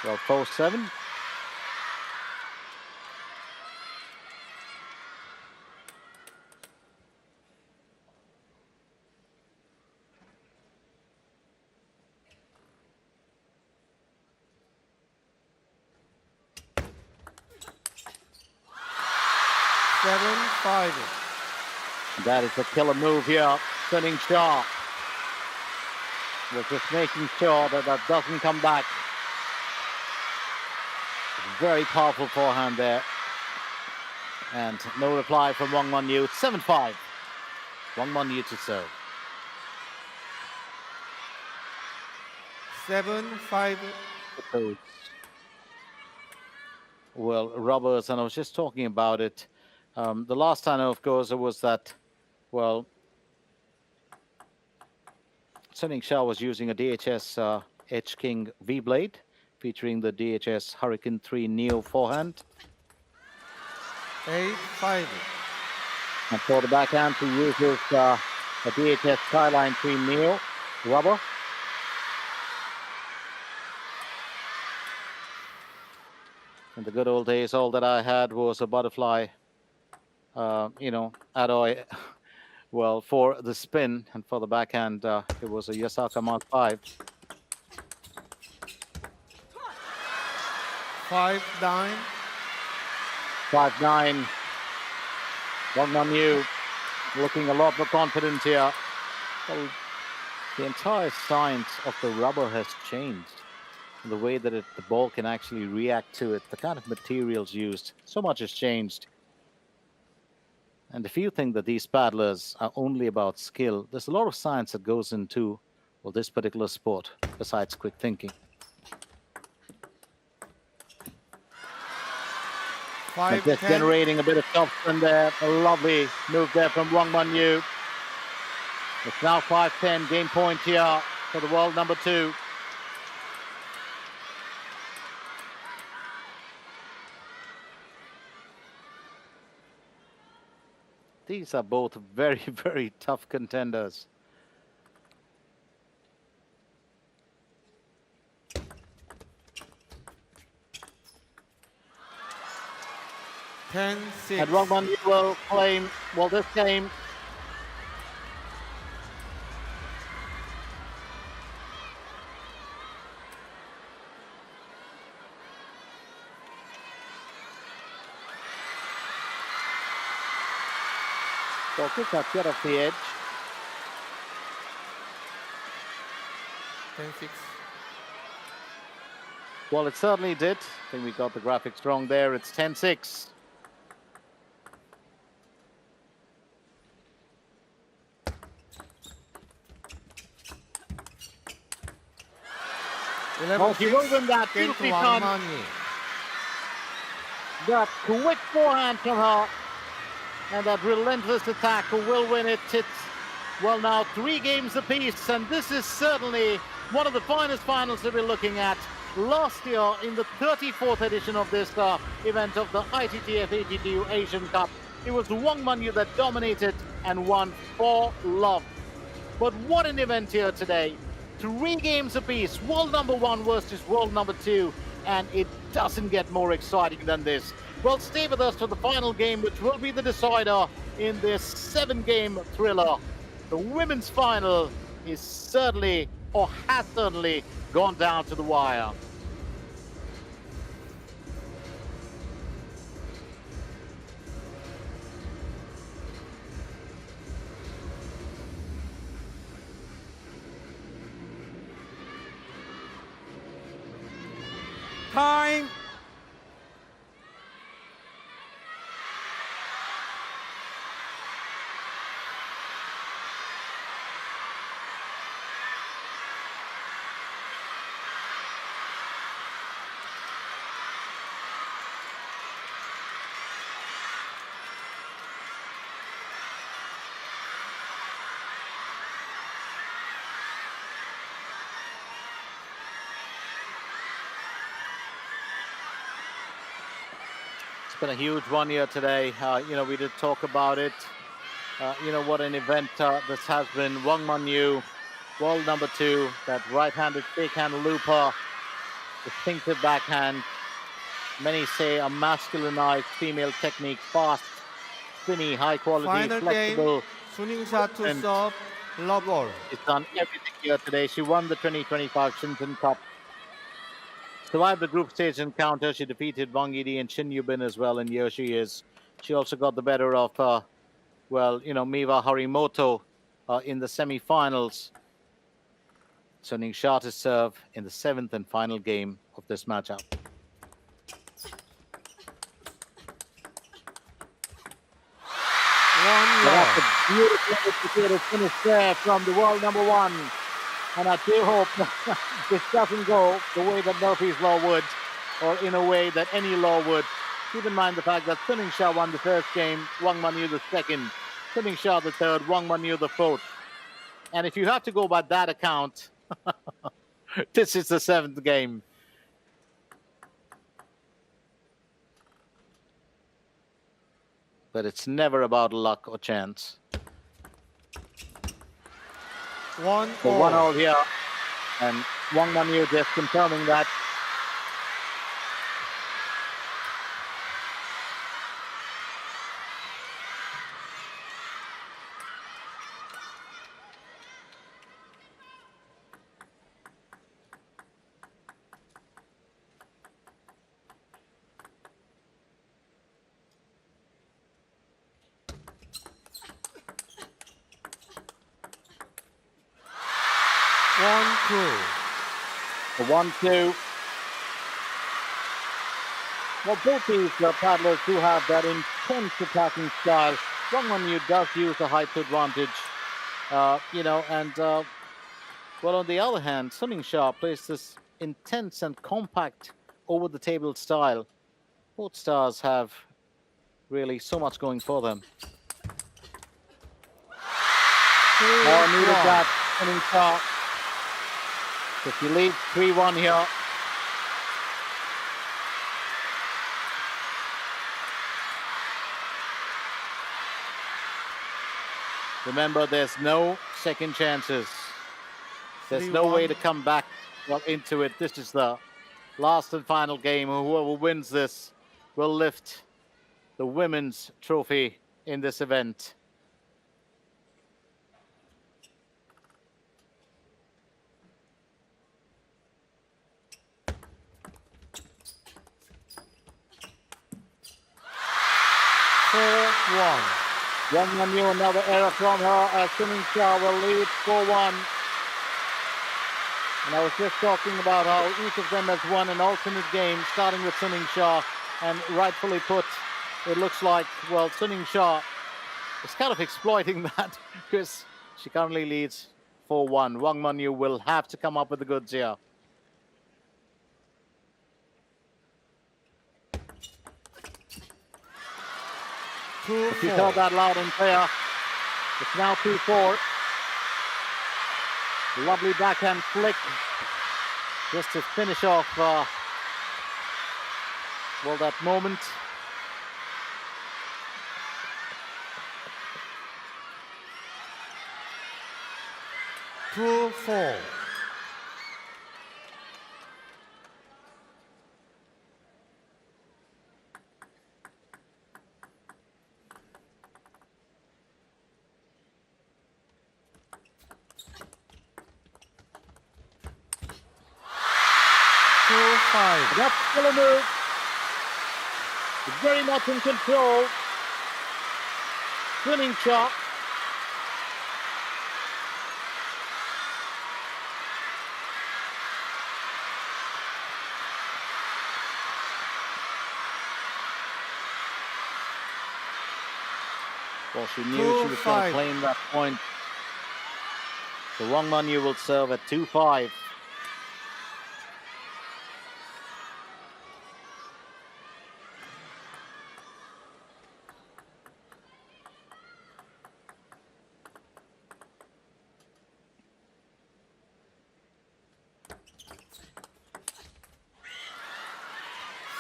B: well, 4-7. That is a killer move here. Spinning Shaw. We're just making sure that that doesn't come back. Very powerful forehand there. And no reply from Wang Manyu. 7-5. Wang Manyu to serve.
D: 7-5.
B: Well, rubbers, and I was just talking about it. The last I know, of course, it was that, well, Sun Ying-sha was using a DHS Edge King V-Blade, featuring the DHS Hurricane 3 Neo forehand.
D: 8-5.
B: And for the backhand, he uses a DHS Skyline 3 Neo rubber. In the good old days, all that I had was a butterfly, alloy, well, for the spin, and for the backhand, it was a Yasaka Mark 5.
D: 5-9.
B: 5-9. Wang Man-yu looking a lot more confident here. Well, the entire science of the rubber has changed. The way that the ball can actually react to it, the kind of materials used, so much has changed. And if you think that these paddlers are only about skill, there's a lot of science that goes into, well, this particular sport, besides quick thinking.
D: 5-10.
B: Just generating a bit of topspin there. A lovely move there from Wang Man-yu. It's now 5-10, game point here for the world number 2. These are both very, very tough contenders.
D: And
B: Wang Man-yu will claim, well, this game. So kick that get off the edge.
D: 10-6.
B: Well, it certainly did. I think we got the graphics wrong there. It's 10-6. Oh, he will win that. Beautifully done. That quick forehand from her. And that relentless attack will win it. It's, well, now 3 games apiece. And this is certainly one of the finest finals that we're looking at. Last year, in the 34th edition of this event of the ITTF-ATTU Asian Cup, it was Wang Man-yu that dominated and won for love. But what an event here today. 3 games apiece, world number 1 versus world number 2, and it doesn't get more exciting than this. Well, stay with us for the final game, which will be the decider in this 7-game thriller. The women's final is certainly, or has certainly, gone down to the wire.
D: Time.
B: It's been a huge one here today. We did talk about it. What an event this has been. Wang Man-yu, world number 2, that right-handed fake-hand looper, distinctive backhand. Many say a masculinized female technique, fast, spinny, high quality,
D: Final
B: flexible.
D: game. Sun Ying-sha to serve. Love all.
B: She's done everything here today. She won the 2025 Shenzhen Cup. Survived the group stage encounter. She defeated Wang Yidi and Shin Yubin as well, and here she is. She also got the better of, Miwa Harimoto in the semi-finals. Sun Ying-sha to serve in the 7th and final game of this matchup. That's a beautiful finish there from the world number 1. And I do hope this doesn't go the way that Murphy's Law would, or in a way that any law would. Keep in mind the fact that Suning Shah won the first game, Wang Manyu the second, Suning Shah the third, Wang Manyu the fourth. And if you have to go by that account, this is the seventh game. But it's never about luck or chance.
D: 1
B: So 1-all here, and Wang Manyu just confirming that. The 1-2. Well, both these paddlers do have that intense attacking style. Wang Manyu does use the height advantage, well, on the other hand, Suning Shah plays this intense and compact over-the-table style. Both stars have really so much going for them. Needed that, Suning Shah. If you lead 3-1 here. Remember, there's no second chances. There's no way to come back into it. This is the last and final game. Whoever wins this will lift the women's trophy in this event. Wang Manyu, another error from her, as Suning Shah will lead 4-1. And I was just talking about how each of them has won an alternate game, starting with Suning Shah, and rightfully put, it looks like, well, Suning Shah is kind of exploiting that because she currently leads 4-1. Wang Manyu will have to come up with the goods here. If you heard that loud and clear, it's now 2-4. Lovely backhand flick just to finish off, well, that moment.
D: Two, 4.
B: That's still a move. Very much in control. Suning Shah. Well, she knew she was going to claim that point. So Wang Manyu will serve at 2-5.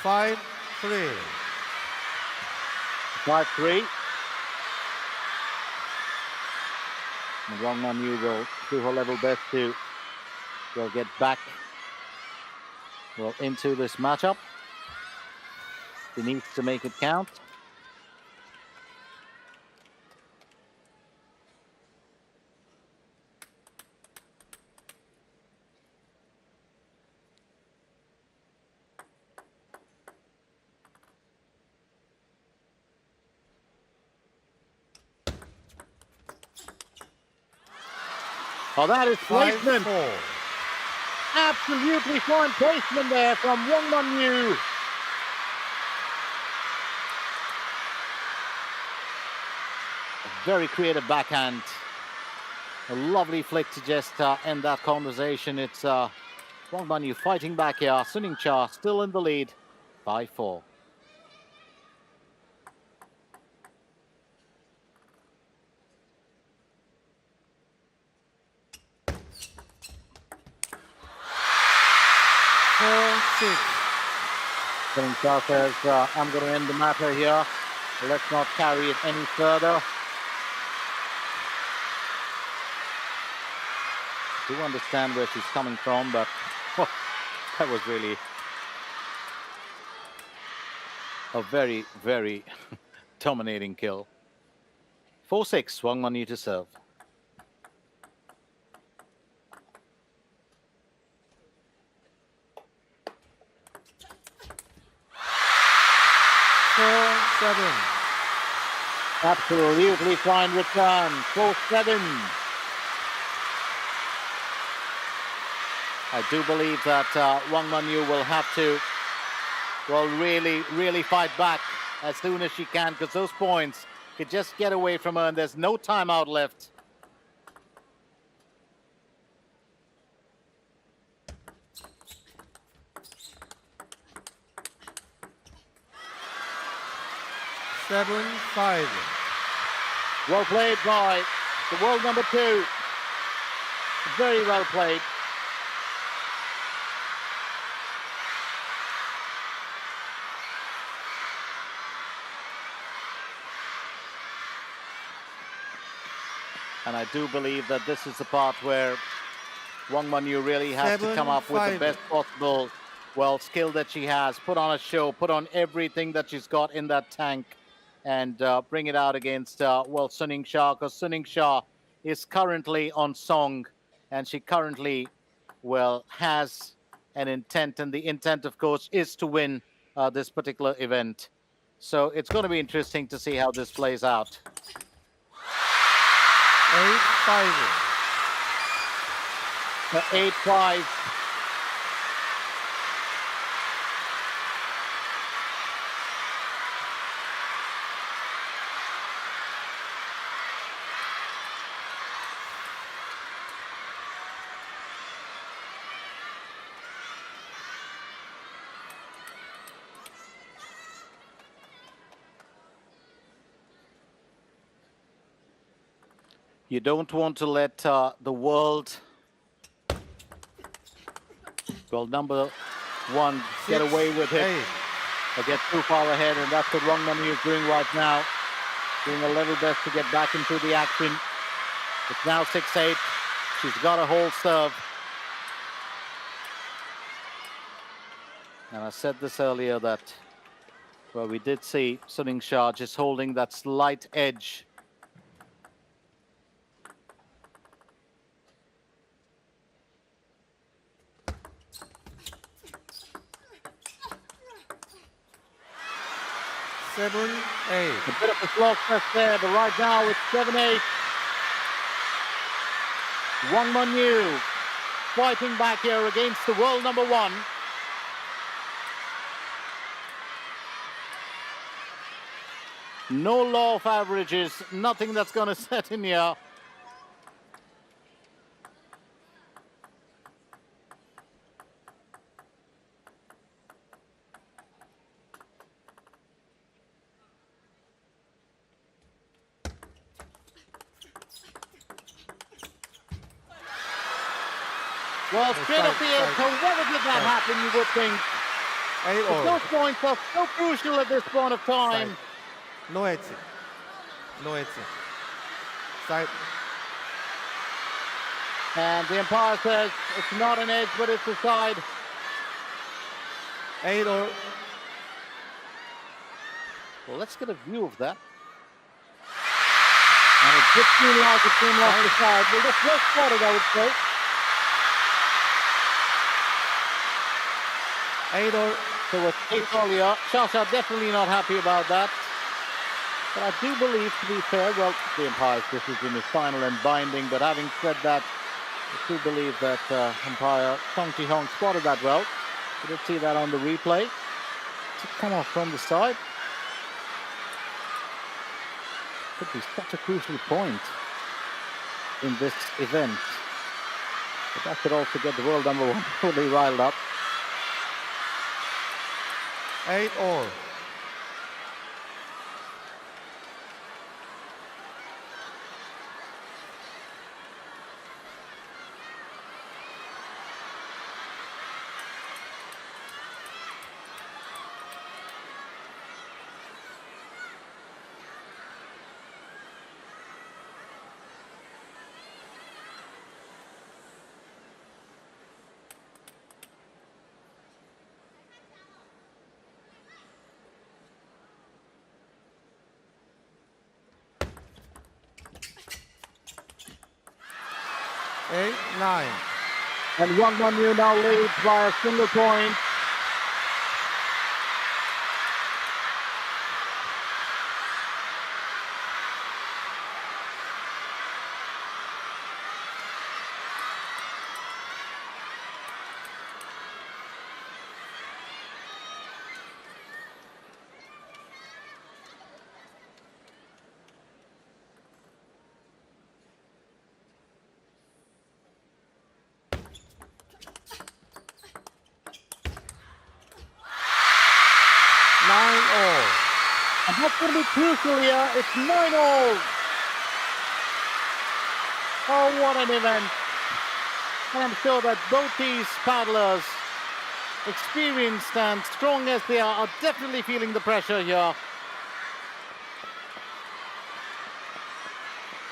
D: Five, 3.
B: 5-3. And Wang Manyu will do her level best to get back into this matchup. She needs to make it count. Oh, that is placement.
D: 5-4.
B: Absolutely fine placement there from Wang Manyu. A very creative backhand. A lovely flick to just end that conversation. It's Wang Manyu fighting back here. Suning Shah still in the lead by 4.
D: 4-6.
B: Sunning Shah says, I'm going to end the matter here. Let's not carry it any further. I do understand where she's coming from, but that was really a very, very dominating kill. 4-6, Wang Manyu to serve. Absolutely fine return. 4-7. I do believe that Wang Manyu will have to, well, really fight back as soon as she can, because those points could just get away from her and there's no timeout left.
D: Seven, 5.
B: Well played by the world number 2. Very well played. And I do believe that this is the part where Wang Manyu really has to come up with the best possible, well, skill that she has. Put on a show, put on everything that she's got in that tank and bring it out against, well, Sunning Shah, because Sunning Shah is currently on song and she currently, well, has an intent, and the intent, of course, is to win this particular event. So it's going to be interesting to see how this plays out.
D: 8-5.
B: 8-5. You don't want to let the world, well, number 1 get away with it or get too far ahead, and that's what Wang Manyu is doing right now, doing a level best to get back into the action. It's now 6-8. She's got a whole serve. And I said this earlier that, well, we did see Sunning Shah just holding that slight edge.
D: A bit
B: of a slugfest there, but right now it's 7-8. Wang Manyu fighting back here against the world number 1. No law of averages, nothing that's going to set in here. Well, straight off the edge, however did that happen, you would think. But those points are so crucial at this point of time.
D: No edge. No edge. Side.
B: And the umpire says it's not an edge, but it's a side.
D: 8-all.
B: Well, let's get a view of that. And it's 15 yards between off the side. Well, that's well spotted, I would say.
D: 8-all.
B: So it's 8-all here. Shasha definitely not happy about that. But I do believe, to be fair, well, the umpire's decision is final and binding. But having said that, I do believe that umpire Song Ji-hong spotted that well. We did see that on the replay. To come off from the side. Could be such a crucial point in this event. But that could also get the world number 1 fully riled up.
D: 8-all. 8-9.
B: And Wang Man-yu now leads by a single point. And that's going to be crucial here. It's 9-all. Oh, what an event. And I'm sure that both these paddlers, experienced and strong as they are definitely feeling the pressure here.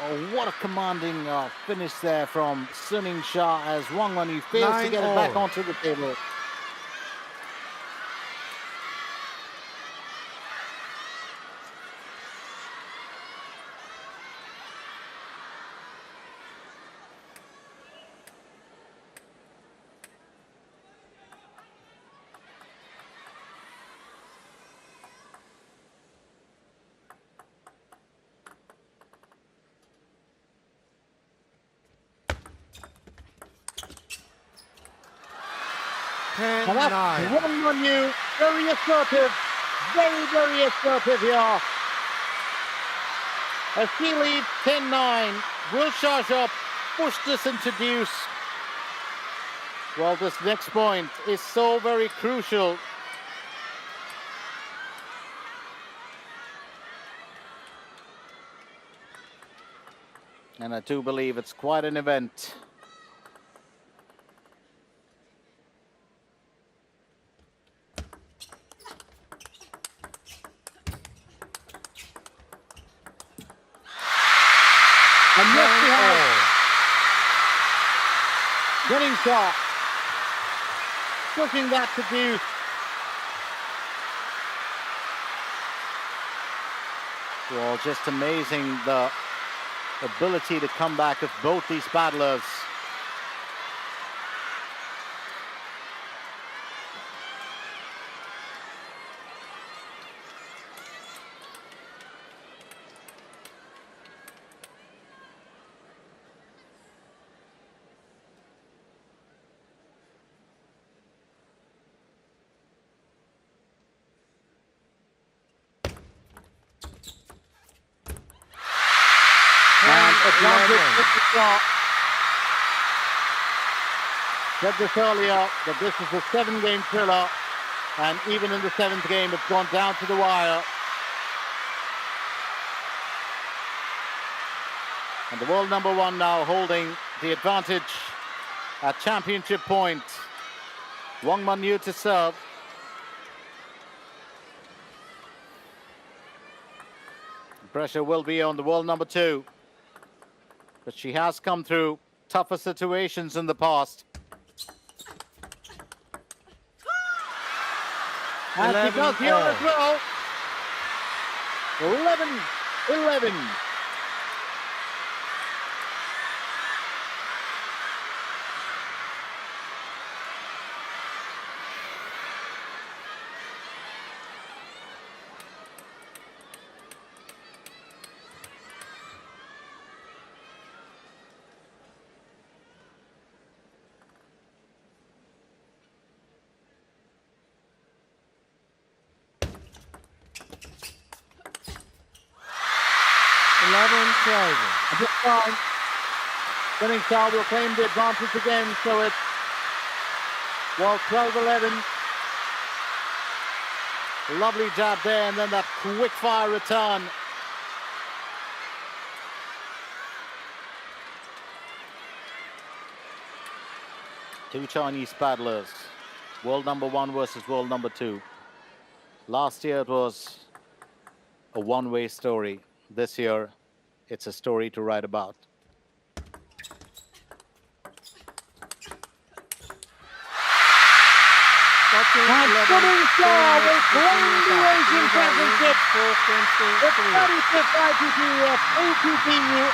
B: Oh, what a commanding finish there from Suning Shah as Wang Man-yu fails to get it back onto the table. And that's Wang Man-yu, very assertive, very assertive here. As he leads 10-9, will Sharjah push this into deuce? Well, this next point is so very crucial. And I do believe it's quite an event. And yes, we have Suning Shah pushing that to deuce. Well, just amazing the ability to come back of both these paddlers. Said this earlier that this is a 7-game thriller, and even in the 7th game, it's gone down to the wire. And the world number 1 now holding the advantage at championship point. Wang Man-yu to serve. The pressure will be on the world number 2. But she has come through tougher situations in the past. And she does here as well. 11-11. At this time, Suning Shah will claim the advantage again, so it's, well, 12-11. Lovely jab there, and then that quick fire return. Two Chinese paddlers, world number 1 versus world number 2. Last year it was a one-way story. This year, it's a story to write about. And Suning Shah will claim the Asian Championship, the 35th ITTF-ATTU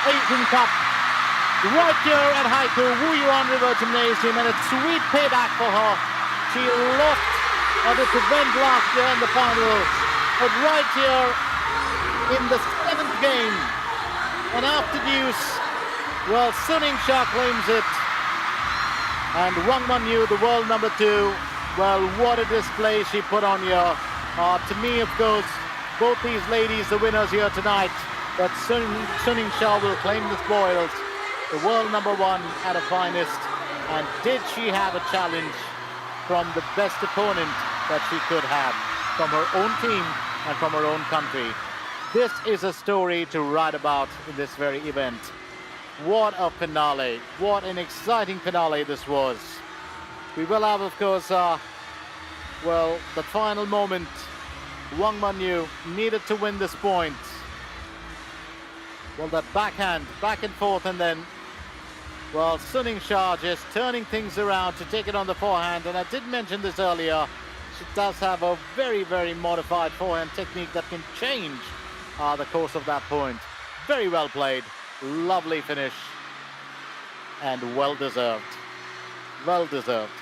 B: Asian Cup. right here at Haiku Wuyuan River Gymnasium, and it's sweet payback for her. She lost at this event last year in the final, but right here in the 7th game, and after deuce, well, Suning Shah claims it, and Wang Manyu, the world number 2, well, what a display she put on here. To me, of course, both these ladies, the winners here tonight, but Suning Shah will claim the spoils. The world number 1 at her finest, and did she have a challenge from the best opponent that she could have, from her own team and from her own country. This is a story to write about in this very event. What a finale, what an exciting finale this was. We will have, of course, well, the final moment. Wang Manyu needed to win this point. Well, that backhand, back and forth, and then, well, Suning Shah just turning things around to take it on the forehand. And I did mention this earlier, she does have a very, very modified forehand technique that can change the course of that point. Very well played, lovely finish, and well deserved. Well deserved.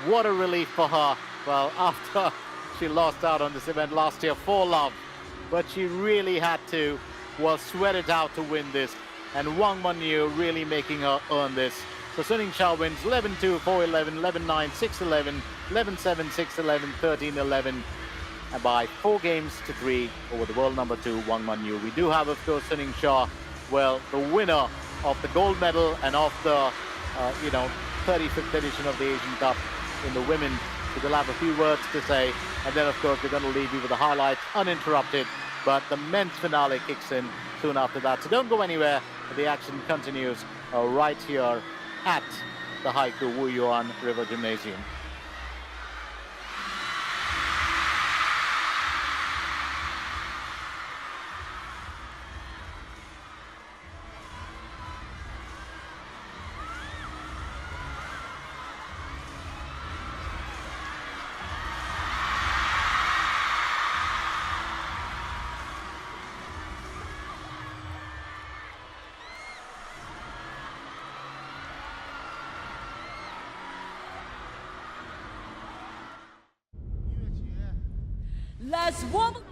B: What a relief for her. Well, after she lost out on this event last year for love, but she really had to, well, sweat it out to win this. And Wang Manyu really making her earn this. So Suning Shah wins 11-2, 4-11, 11-9, 6-11, 11-7, 6-11, 13-11, and by 4 games to 3 over the world number 2, Wang Manyu. We do have, of course, Suning Shah, well, the winner of the gold medal and of the, 35th edition of the Asian Cup in the women. So they'll have a few words to say, and then, of course, we're going to leave you with the highlights uninterrupted. But the men's finale kicks in soon after that. So don't go anywhere. The action continues right here at the Haiku Wuyuan River Gymnasium.
A: Let's warm up.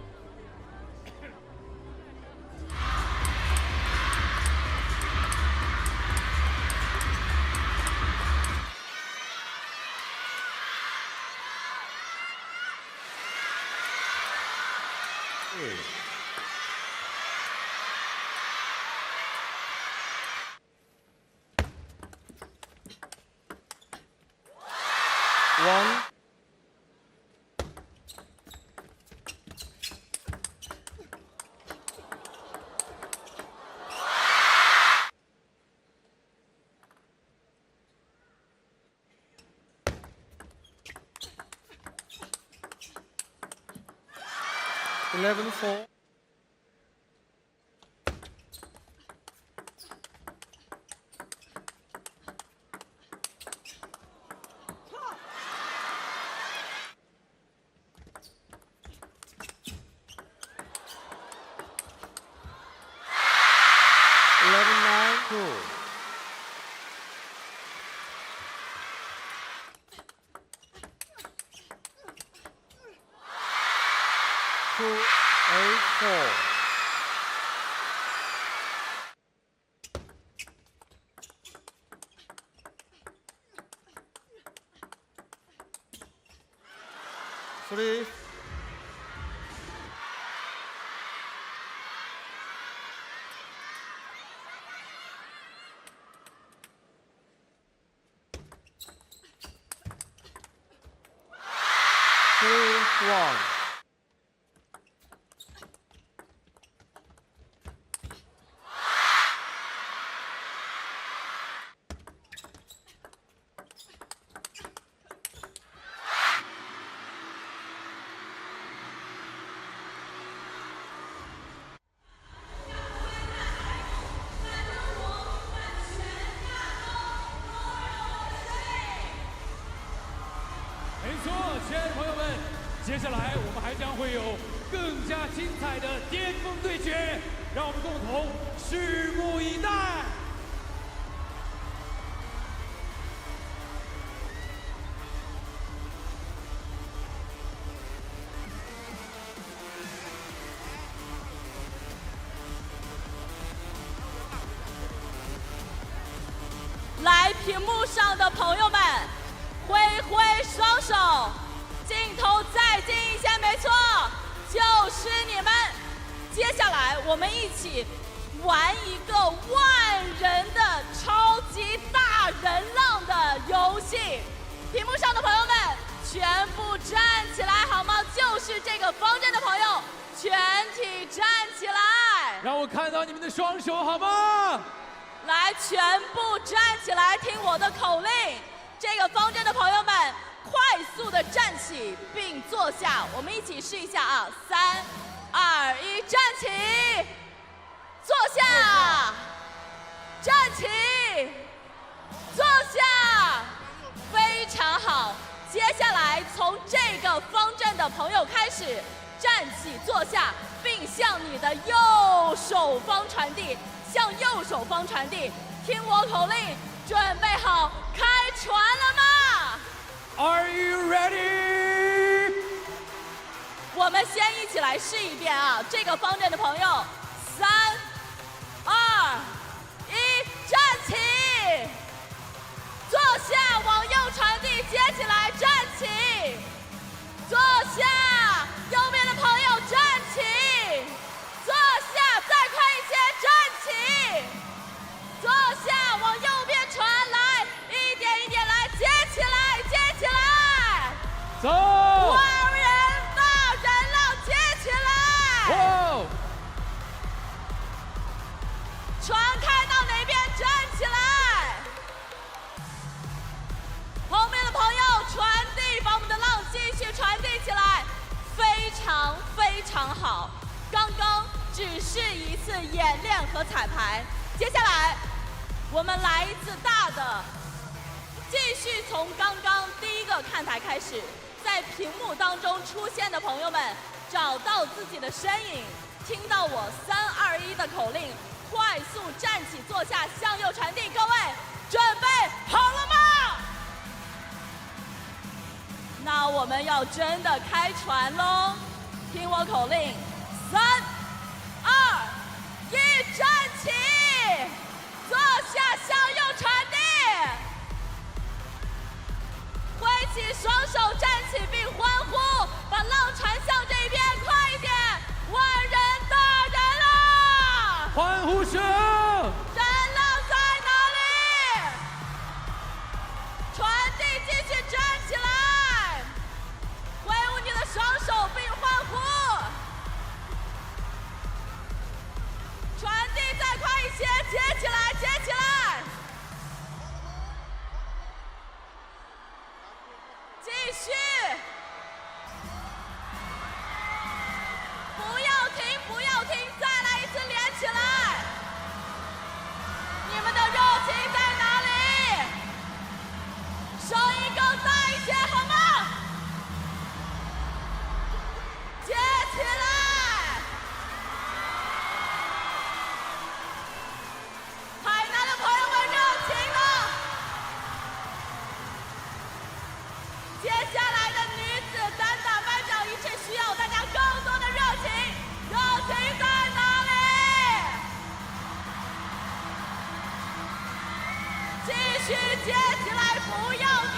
D: One. Eleven four. Three. One.
E: 接下来我们还将会有更加精彩的巅峰对决，让我们共同拭目以
A: 屏幕上的朋友们，挥挥双手，镜头再近一些，没错，就是你们。接下来我们一起玩一个万人的超级大人浪的游戏。屏幕上的朋友们，全部站起来好吗？就是这个方阵的朋友，全体站起来。
E: 让我看到你们的双手好吗？
A: 来，全部站起来，听我的口令。这个方阵的朋友们，快速的站起并坐下。我们一起试一下啊！3、2、1，站起，坐下，站起，坐下，非常好。接下来从这个方阵的朋友开始，站起坐下，并向你的右手方传递。向右手方传递，听我口令，准备好，开船了吗
E: Are you ready？
A: 我们先一起来试一遍啊！这个方阵的朋友，3、2、1，站起，坐下，往右传递，接起来，站起，坐下，右边的朋友站起。坐下，再快一些，站起，坐下，往右边传来，一点一点来，接起来，接起来，
E: 走！
A: 万人大人浪，接起来！
E: 哇！
A: 船开到哪边，站起来！后面的朋友传递，把我们的浪继续传递起来，非常非常好。刚刚只是一次演练和彩排，接下来我们来一次大的，继续从刚刚第一个看台开始，在屏幕当中出现的朋友们找到自己的身影，听到我3、2、1的口令，快速站起坐下，向右传递。各位准备好了吗？那我们要真的开船喽，听我口令。3、2、1，站起，坐下，向右传递，挥起双手，站起并欢呼，把浪传向这边，快一点，万人大人浪！
E: 欢呼声！
A: 人浪在哪里？传递，继续站起来，挥舞你的双手并欢呼。传递再快一些，接起来，接起来，继续，不要停，不要停，再来一次，连起来。你们的热情在哪里？声音更大一些，好吗？接起来。海南的朋友们热情了，接下来的女子单打颁奖仪式需要大家更多的热情，热情在哪里？继续接起来，不要停。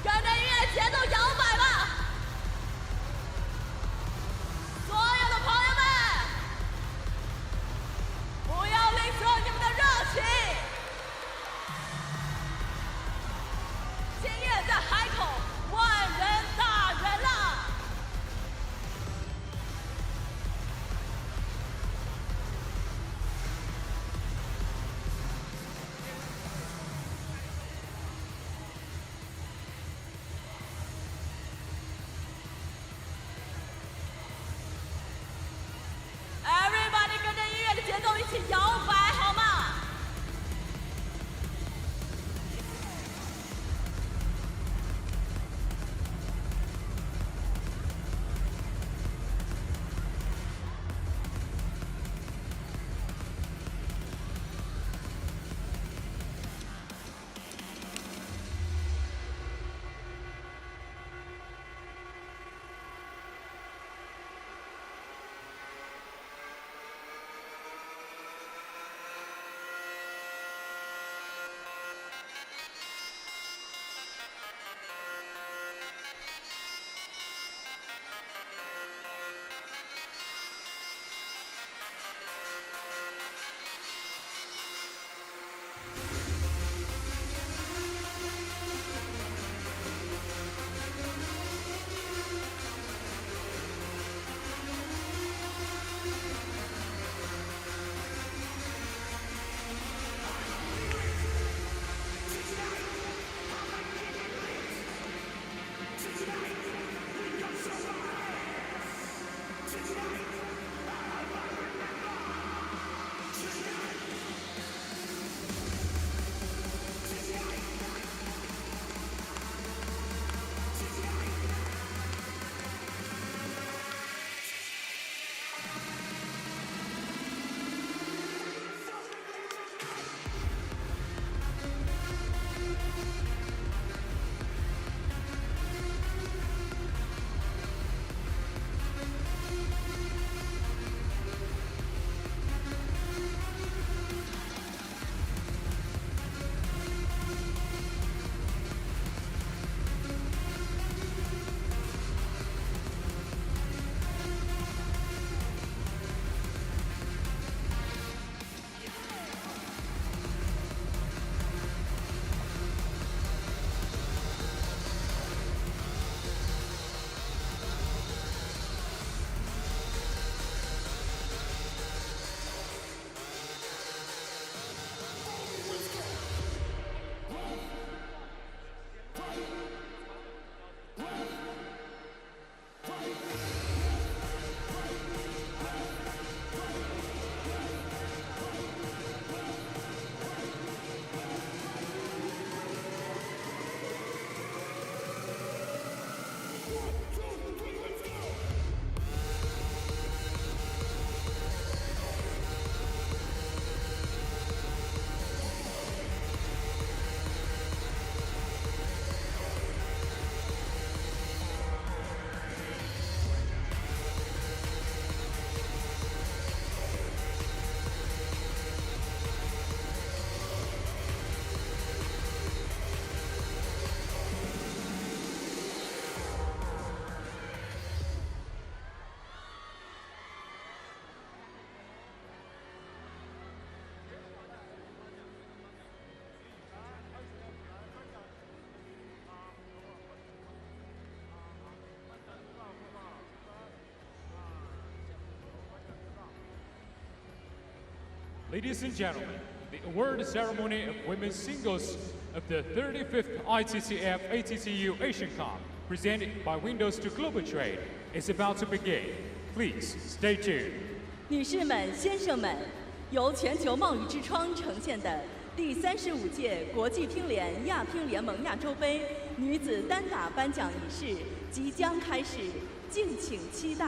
A: 跟着音乐节奏摇摆吧，所有的朋友们，不要吝啬你们的热情。今夜在海口，万人大人浪。
E: Ladies and gentlemen, the award ceremony of women's singles of the 35th ITTF-ATTU Asian Cup, presented by Windows to Global Trade, is about to begin. Please stay tuned.
A: 女士们、先生们，由全球贸易之窗呈现的第35届国际乒联亚乒联盟亚洲杯女子单打颁奖仪式即将开始，敬请期待。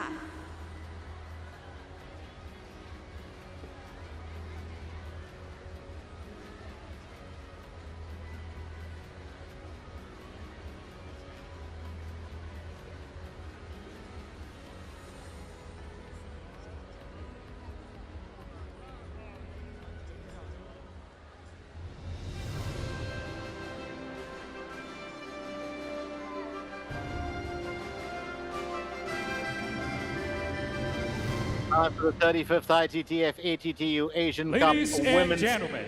B: For the 35th ITTF-ATTU Asian
E: Ladies
B: Cup
E: and
B: Women's
E: gentlemen,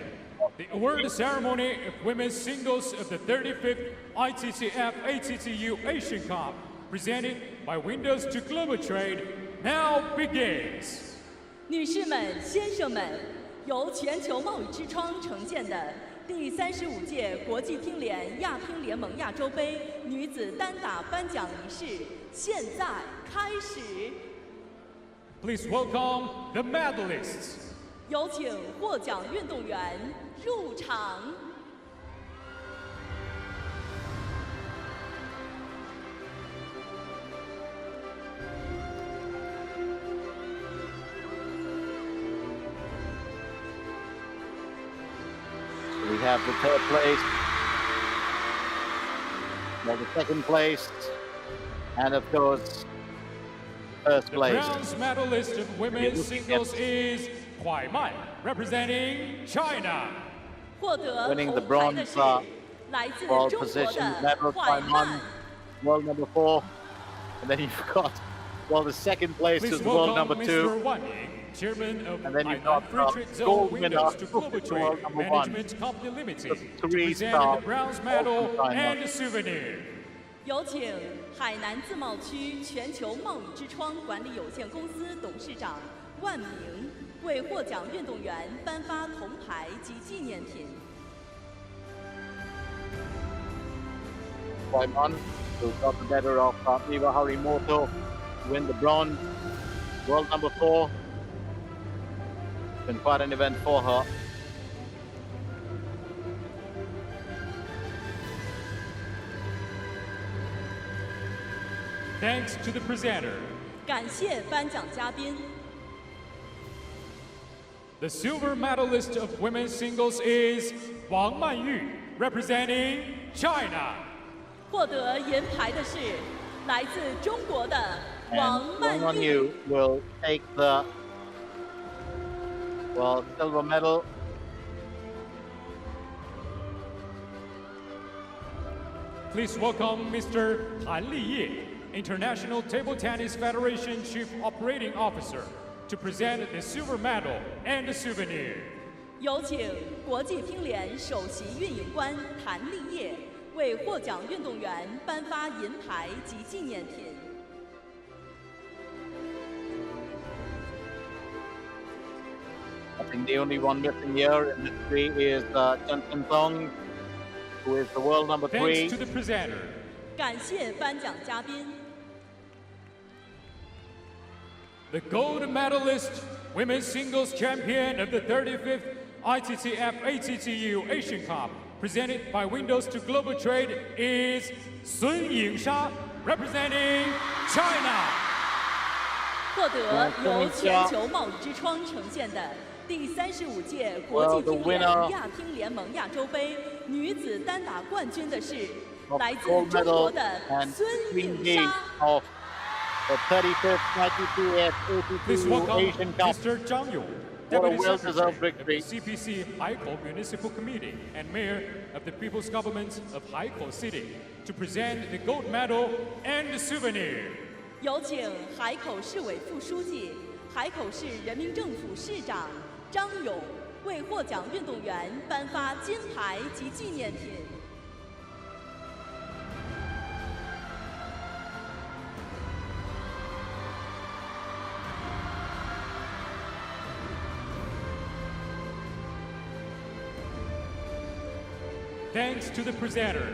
E: the award ceremony of women's singles of the 35th ITTF-ATTU Asian Cup, presented by Windows to Global Trade, now begins.
A: 女士们、先生们，由全球贸易之窗呈现的第35届国际乒联亚乒联盟亚洲杯女子单打颁奖仪式现在开始。
E: Please welcome the medalists.
A: 有请获奖运动员入场。
B: We have the third place, well, the second place, and of course, first
E: The
B: place.
E: bronze medalist of women's singles is Huai Man, representing China.
A: 获得
B: Winning the
A: 铜牌的
B: bronze
A: 是来自
B: world
A: 中国
B: position
A: 的
B: medal
A: 怀
B: by
A: 曼
B: Mun,。world number 4, and then you've got, well, the second place
E: Please
B: is world
E: welcome
B: number
E: Mr.
B: 2.
E: Wang Ying, Chairman of
B: And then you've
E: Hainan
B: got,
E: Free Trade Zone
B: gold winner
E: Windows to
B: of
E: Global
B: world
E: Trade
B: number 1.
E: Management Company Limited, to
B: Three
E: present
B: star
E: the bronze medal
B: of China.
E: and a souvenir.
A: 有请海南自贸区全球贸易之窗管理有限公司董事长万明为获奖运动员颁发铜牌及纪念品。
B: By Mun, who got the better of Eva Harimoto, to win the bronze, world number 4. Been quite an event for her.
E: Thanks to the presenter.
A: 感谢颁奖嘉宾。
E: The silver medalist of women's singles is Wang Manyu, representing China.
A: 获得银牌的是来自中国的
B: And
A: 王
B: Wang
A: 曼
B: Man
A: 玉。
B: Yu will take the, well, silver medal.
E: Please welcome Mr. Han Liye, International Table Tennis Federation Chief Operating Officer, to present the silver medal and the souvenir.
A: 有请国际乒联首席运营官谭立业为获奖运动员颁发银牌及纪念品。
B: I think the only one missing here in the three is Chen Tong, who is the world number 3.
E: Thanks to the presenter.
A: 感谢颁奖嘉宾。
E: The gold medalist, women's singles champion of the 35th ITTF-ATTU Asian Cup, presented by Windows to Global Trade, is Sun Yingsha, representing China.
A: 获得由全球贸易之窗呈现的第35届国际乒联亚乒联盟亚洲杯女子单打冠军的是来自中国的孙颖莎。
B: The 35th
E: Please
B: ITTF-ATTU
E: welcome
B: Asian Cup.
E: Mr. Zhang Yong,
B: What a
E: Deputy
B: well-deserved
E: Secretary of the
B: victory.
E: CPC Haikou Municipal Committee and Mayor of the People's Government of Haikou City, to present the gold medal and the souvenir.
A: 有请海口市委副书记、海口市人民政府市长张勇为获奖运动员颁发金牌及纪念品。
E: Please Thanks to the presenter.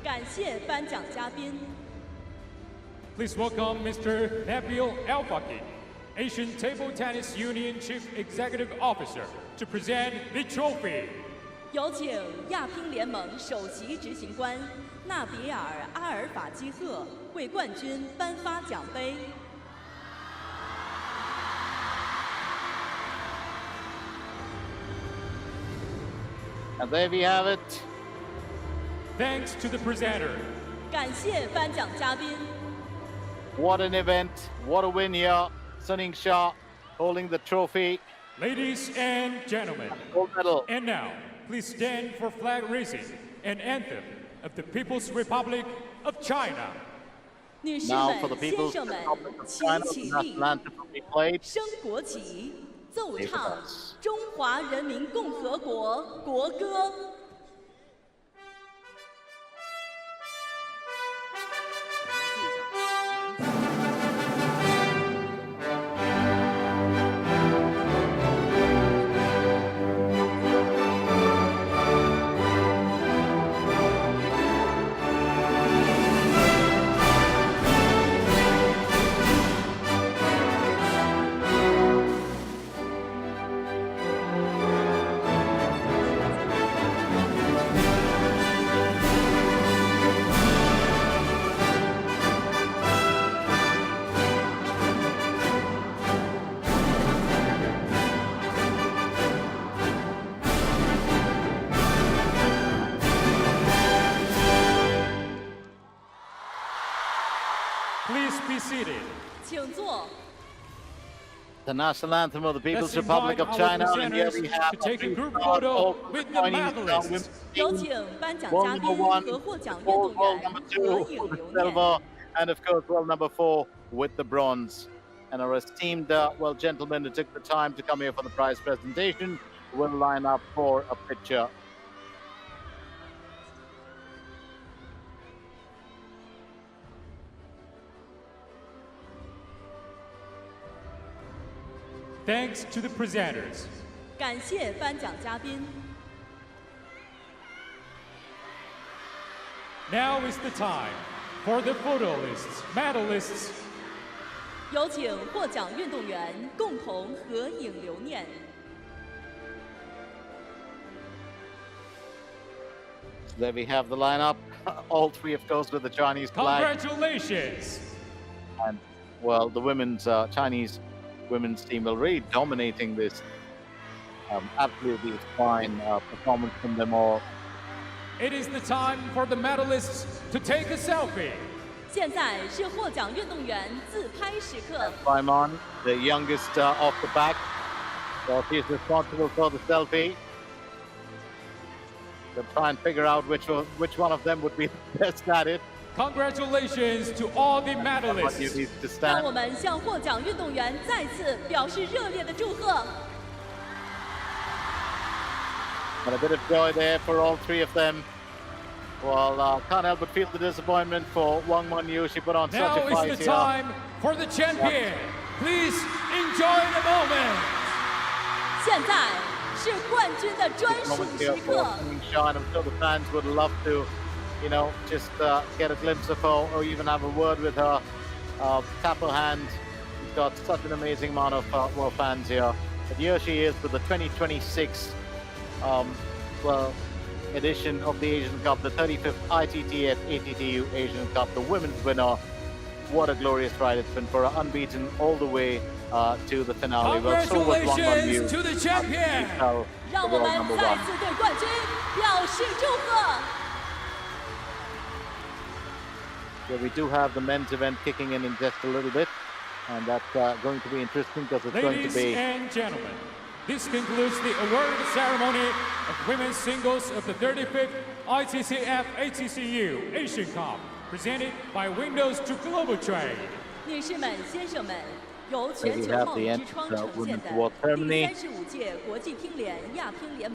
A: 感谢颁奖嘉宾。
E: Please welcome Mr. Nabil Al-Faqi, Asian Table Tennis Union Chief Executive Officer, to present the trophy.
A: 有请亚乒联盟首席执行官纳比尔·阿尔法基赫为冠军颁发奖杯。
B: And there we have it.
E: Thanks to the presenter.
A: 感谢颁奖嘉宾。
B: What an event. What a win here. Suning Shah holding the trophy.
E: Ladies and gentlemen,
B: Gold medal.
E: and now, please stand for flag raising and anthem of the People's Republic of China.
A: 女士
B: Now
A: 们
B: for the、
A: 先
B: People's
A: 生们，
B: Republic of
A: 请
B: China,
A: 起
B: the
A: 立
B: national，anthem will be played.
A: 升国旗，奏
B: Stay with
A: 唱
B: us.
A: 中华人民共和国国歌。
E: Please be seated.
A: 请坐。
B: The national anthem of the People's
E: Let's
B: Republic
E: invite
B: of
E: our
B: China. And here
E: presenters
B: we have
E: to take a group
B: the
E: photo
B: of
E: with the
B: Chinese
E: medalists.
B: women's
A: 有
B: team.
A: 请颁奖
B: World
A: 嘉
B: number
A: 宾
B: one,
A: 和获奖运
B: gold,
A: 动
B: world
A: 员
B: number
A: 合
B: two
A: 影
B: with
A: 留
B: the
A: 念。
B: silver, and of course, world number 4 with the bronze. And our esteemed, gentlemen who took the time to come here for the prize presentation will line up for a picture.
E: Thanks to the presenters.
A: 感谢颁奖嘉宾。
E: Now is the time for the photo-lists, medalists,
A: 有请获奖运动员共同合影留念。
B: There we have the lineup. All three, of course, with the Chinese flag.
E: Congratulations.
B: And, well, the women's Chinese women's team will really dominating this. Absolutely fine performance from them all.
E: It is the time for the medalists to take a selfie.
A: 现在是获奖运动员自拍时刻。
B: Simon, the youngest off the back. So he's responsible for the selfie. They'll try and figure out which one of them would be the best at it.
E: Congratulations to all the
B: But you
E: medalists.
B: need to
A: 让我
B: stand.
A: 们向获奖运动员再次表示热烈的祝贺。
B: And a bit of joy there for all three of them. Well, can't help but feel the disappointment for Wang Monyu. She put on such
E: Now
B: a
E: is
B: fight
E: the
B: here.
E: time for the champion. Please enjoy the moment.
A: 现在是冠军的专属
B: Moment
A: 时
B: here for
A: 刻。
B: Suning Shah, and I'm sure the fans would love to, just get a glimpse of her or even have a word with her. Tap her hand. She's got such an amazing amount of fans here. But here she is with the 2026 edition of the Asian Cup, the 35th ITTF-ATTU Asian Cup, the women's winner. What a glorious ride it's been for her, unbeaten all the way to the finale. Well, so was Wang Monyu.
E: Congratulations to the champion.
B: The
A: 让我
B: world
A: 们
B: number
A: 再
B: one.
A: 次对冠军表示祝贺。
B: Yeah, we do have the men's event kicking in just a little bit, and that's going to be interesting because it's going to
E: Ladies
B: be
E: and gentlemen, this concludes the award ceremony of women's singles of the 35th ITTF-ATTU Asian Cup, presented by Windows to Global Trade.
A: 女士们、先生们，由全
B: We
A: 球
B: have
A: 贸
B: the
A: 易
B: end
A: 之窗
B: of the
A: 呈现
B: Women's
A: 的
B: Award
A: 第
B: ceremony.
A: 35届国际乒联亚乒联